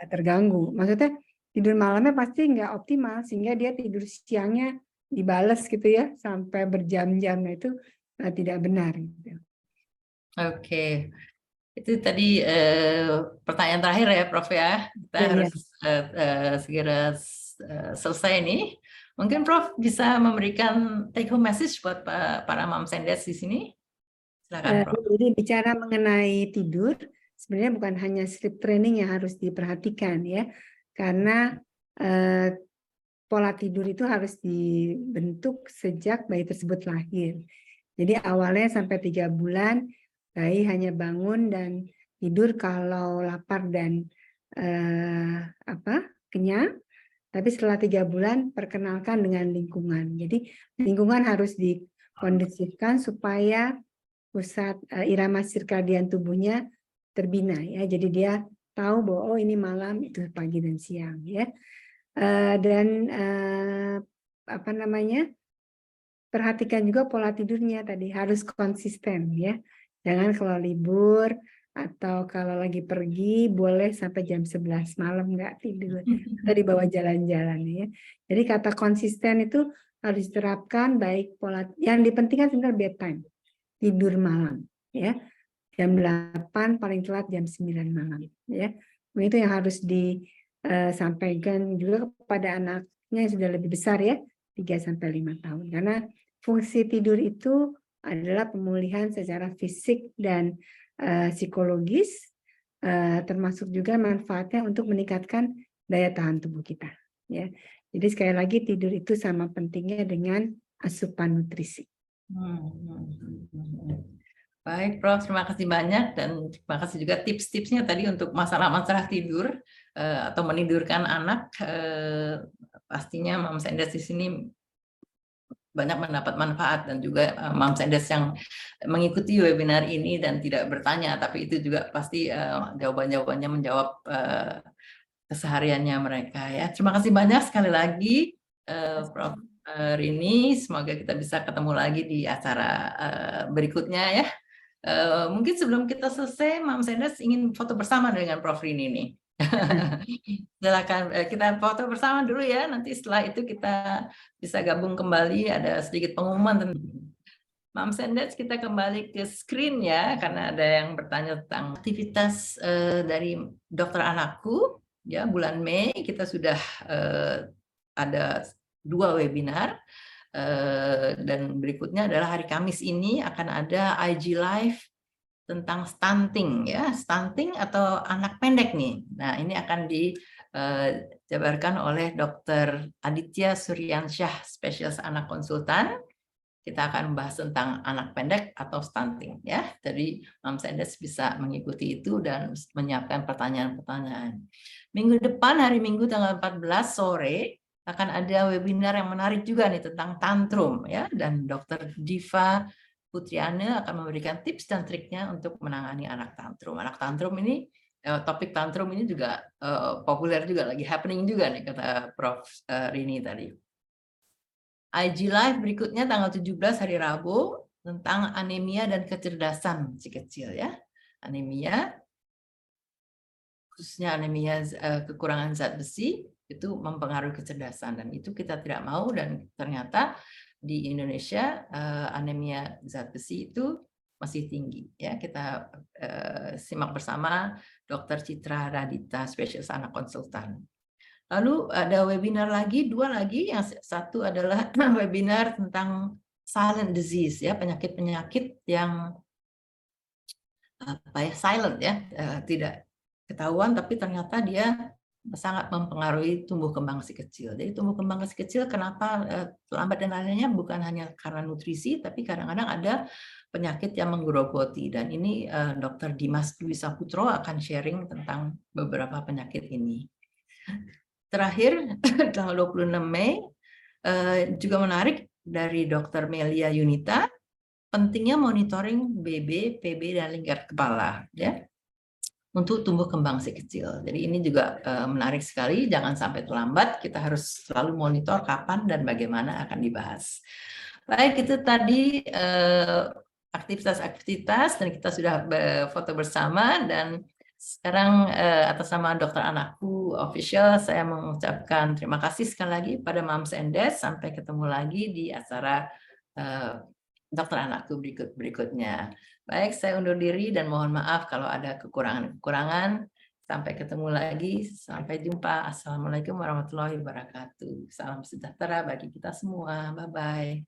terganggu. Maksudnya tidur malamnya pasti nggak optimal sehingga dia tidur siangnya dibales gitu ya sampai berjam-jam. Nah, itu tidak benar. Gitu. Oke. Itu tadi pertanyaan terakhir ya, Prof ya. Kita harus segera selesai nih. Mungkin Prof bisa memberikan take home message buat para moms and dads di sini. Silakan Prof. Jadi bicara mengenai tidur, sebenarnya bukan hanya sleep training yang harus diperhatikan ya, karena pola tidur itu harus dibentuk sejak bayi tersebut lahir. Jadi awalnya sampai 3 bulan bayi hanya bangun dan tidur kalau lapar dan kenyang. Tapi setelah 3 bulan perkenalkan dengan lingkungan. Jadi lingkungan harus dikondusifkan supaya pusat irama sirkadian tubuhnya terbina ya. Jadi dia tahu bahwa oh ini malam, itu pagi dan siang ya. Dan perhatikan juga pola tidurnya tadi harus konsisten ya. Jangan kalau libur atau kalau lagi pergi boleh sampai jam 11 malam nggak tidur atau dibawa jalan-jalan ya. Jadi kata konsisten itu harus diterapkan, baik pola yang dipentingkan sebenarnya bedtime, tidur malam ya. Jam 8 paling telat jam 9 malam ya. Itu yang harus disampaikan juga kepada anaknya yang sudah lebih besar ya, 3-5 tahun. Karena fungsi tidur itu adalah pemulihan secara fisik dan psikologis, termasuk juga manfaatnya untuk meningkatkan daya tahan tubuh kita ya. Jadi sekali lagi tidur itu sama pentingnya dengan asupan nutrisi. Baik Prof, terima kasih banyak dan terima kasih juga tips-tipsnya tadi untuk masalah-masalah tidur atau menidurkan anak. Pastinya moms and dads di sini banyak mendapat manfaat, dan juga moms and dads yang mengikuti webinar ini dan tidak bertanya, tapi itu juga pasti jawaban-jawabannya menjawab kesehariannya mereka ya. Terima kasih banyak sekali lagi Prof Rini, semoga kita bisa ketemu lagi di acara berikutnya ya. Mungkin sebelum kita selesai, moms and dads ingin foto bersama dengan Prof Rini nih. Silakan kita foto bersama dulu ya, nanti setelah itu kita bisa gabung kembali, ada sedikit pengumuman tentang moms and dads. Kita kembali ke screen ya, karena ada yang bertanya tentang aktivitas dari dokter anakku ya. Bulan Mei kita sudah ada 2 webinar, dan berikutnya adalah hari Kamis ini akan ada IG Live tentang stunting ya, stunting atau anak pendek nih. Nah, ini akan dijabarkan oleh Dr. Aditya Suryansyah, spesialis anak konsultan. Kita akan membahas tentang anak pendek atau stunting ya. Jadi moms and dads bisa mengikuti itu dan menyiapkan pertanyaan-pertanyaan. Minggu depan, hari Minggu tanggal 14 sore akan ada webinar yang menarik juga nih tentang tantrum ya, dan Dr. Diva Putriana akan memberikan tips dan triknya untuk menangani anak tantrum. Anak tantrum ini, topik tantrum ini juga populer juga, lagi happening juga nih kata Prof Rini tadi. IG Live berikutnya tanggal 17 hari Rabu tentang anemia dan kecerdasan si kecil ya. Anemia, khususnya anemia kekurangan zat besi, itu mempengaruhi kecerdasan, dan itu kita tidak mau, dan ternyata di Indonesia anemia zat besi itu masih tinggi ya. Kita simak bersama Dr. Citra Radita, spesialis anak konsultan. Lalu ada webinar lagi, 2 lagi, yang satu adalah webinar tentang silent disease ya, penyakit-penyakit yang silent ya, tidak ketahuan tapi ternyata dia sangat mempengaruhi tumbuh kembang si kecil. Jadi tumbuh kembang si kecil kenapa lambat dan lainnya bukan hanya karena nutrisi, tapi kadang-kadang ada penyakit yang menggerogoti, dan ini Dr. Dimas Dwi Saputro akan sharing tentang beberapa penyakit ini. Terakhir tanggal 26 Mei juga menarik, dari Dr. Melia Yunita, pentingnya monitoring BB, PB dan lingkar kepala ya, untuk tumbuh kembang si kecil. Jadi ini juga menarik sekali, jangan sampai terlambat, kita harus selalu monitor kapan dan bagaimana akan dibahas. Baik, itu tadi aktivitas-aktivitas, dan kita sudah foto bersama, dan sekarang atas nama Dokter Anakku Official, saya mengucapkan terima kasih sekali lagi pada moms and dads. Sampai ketemu lagi di acara Dokter Anakku berikutnya. Baik, saya undur diri dan mohon maaf kalau ada kekurangan-kekurangan. Sampai ketemu lagi, sampai jumpa. Assalamualaikum warahmatullahi wabarakatuh. Salam sejahtera bagi kita semua. Bye-bye.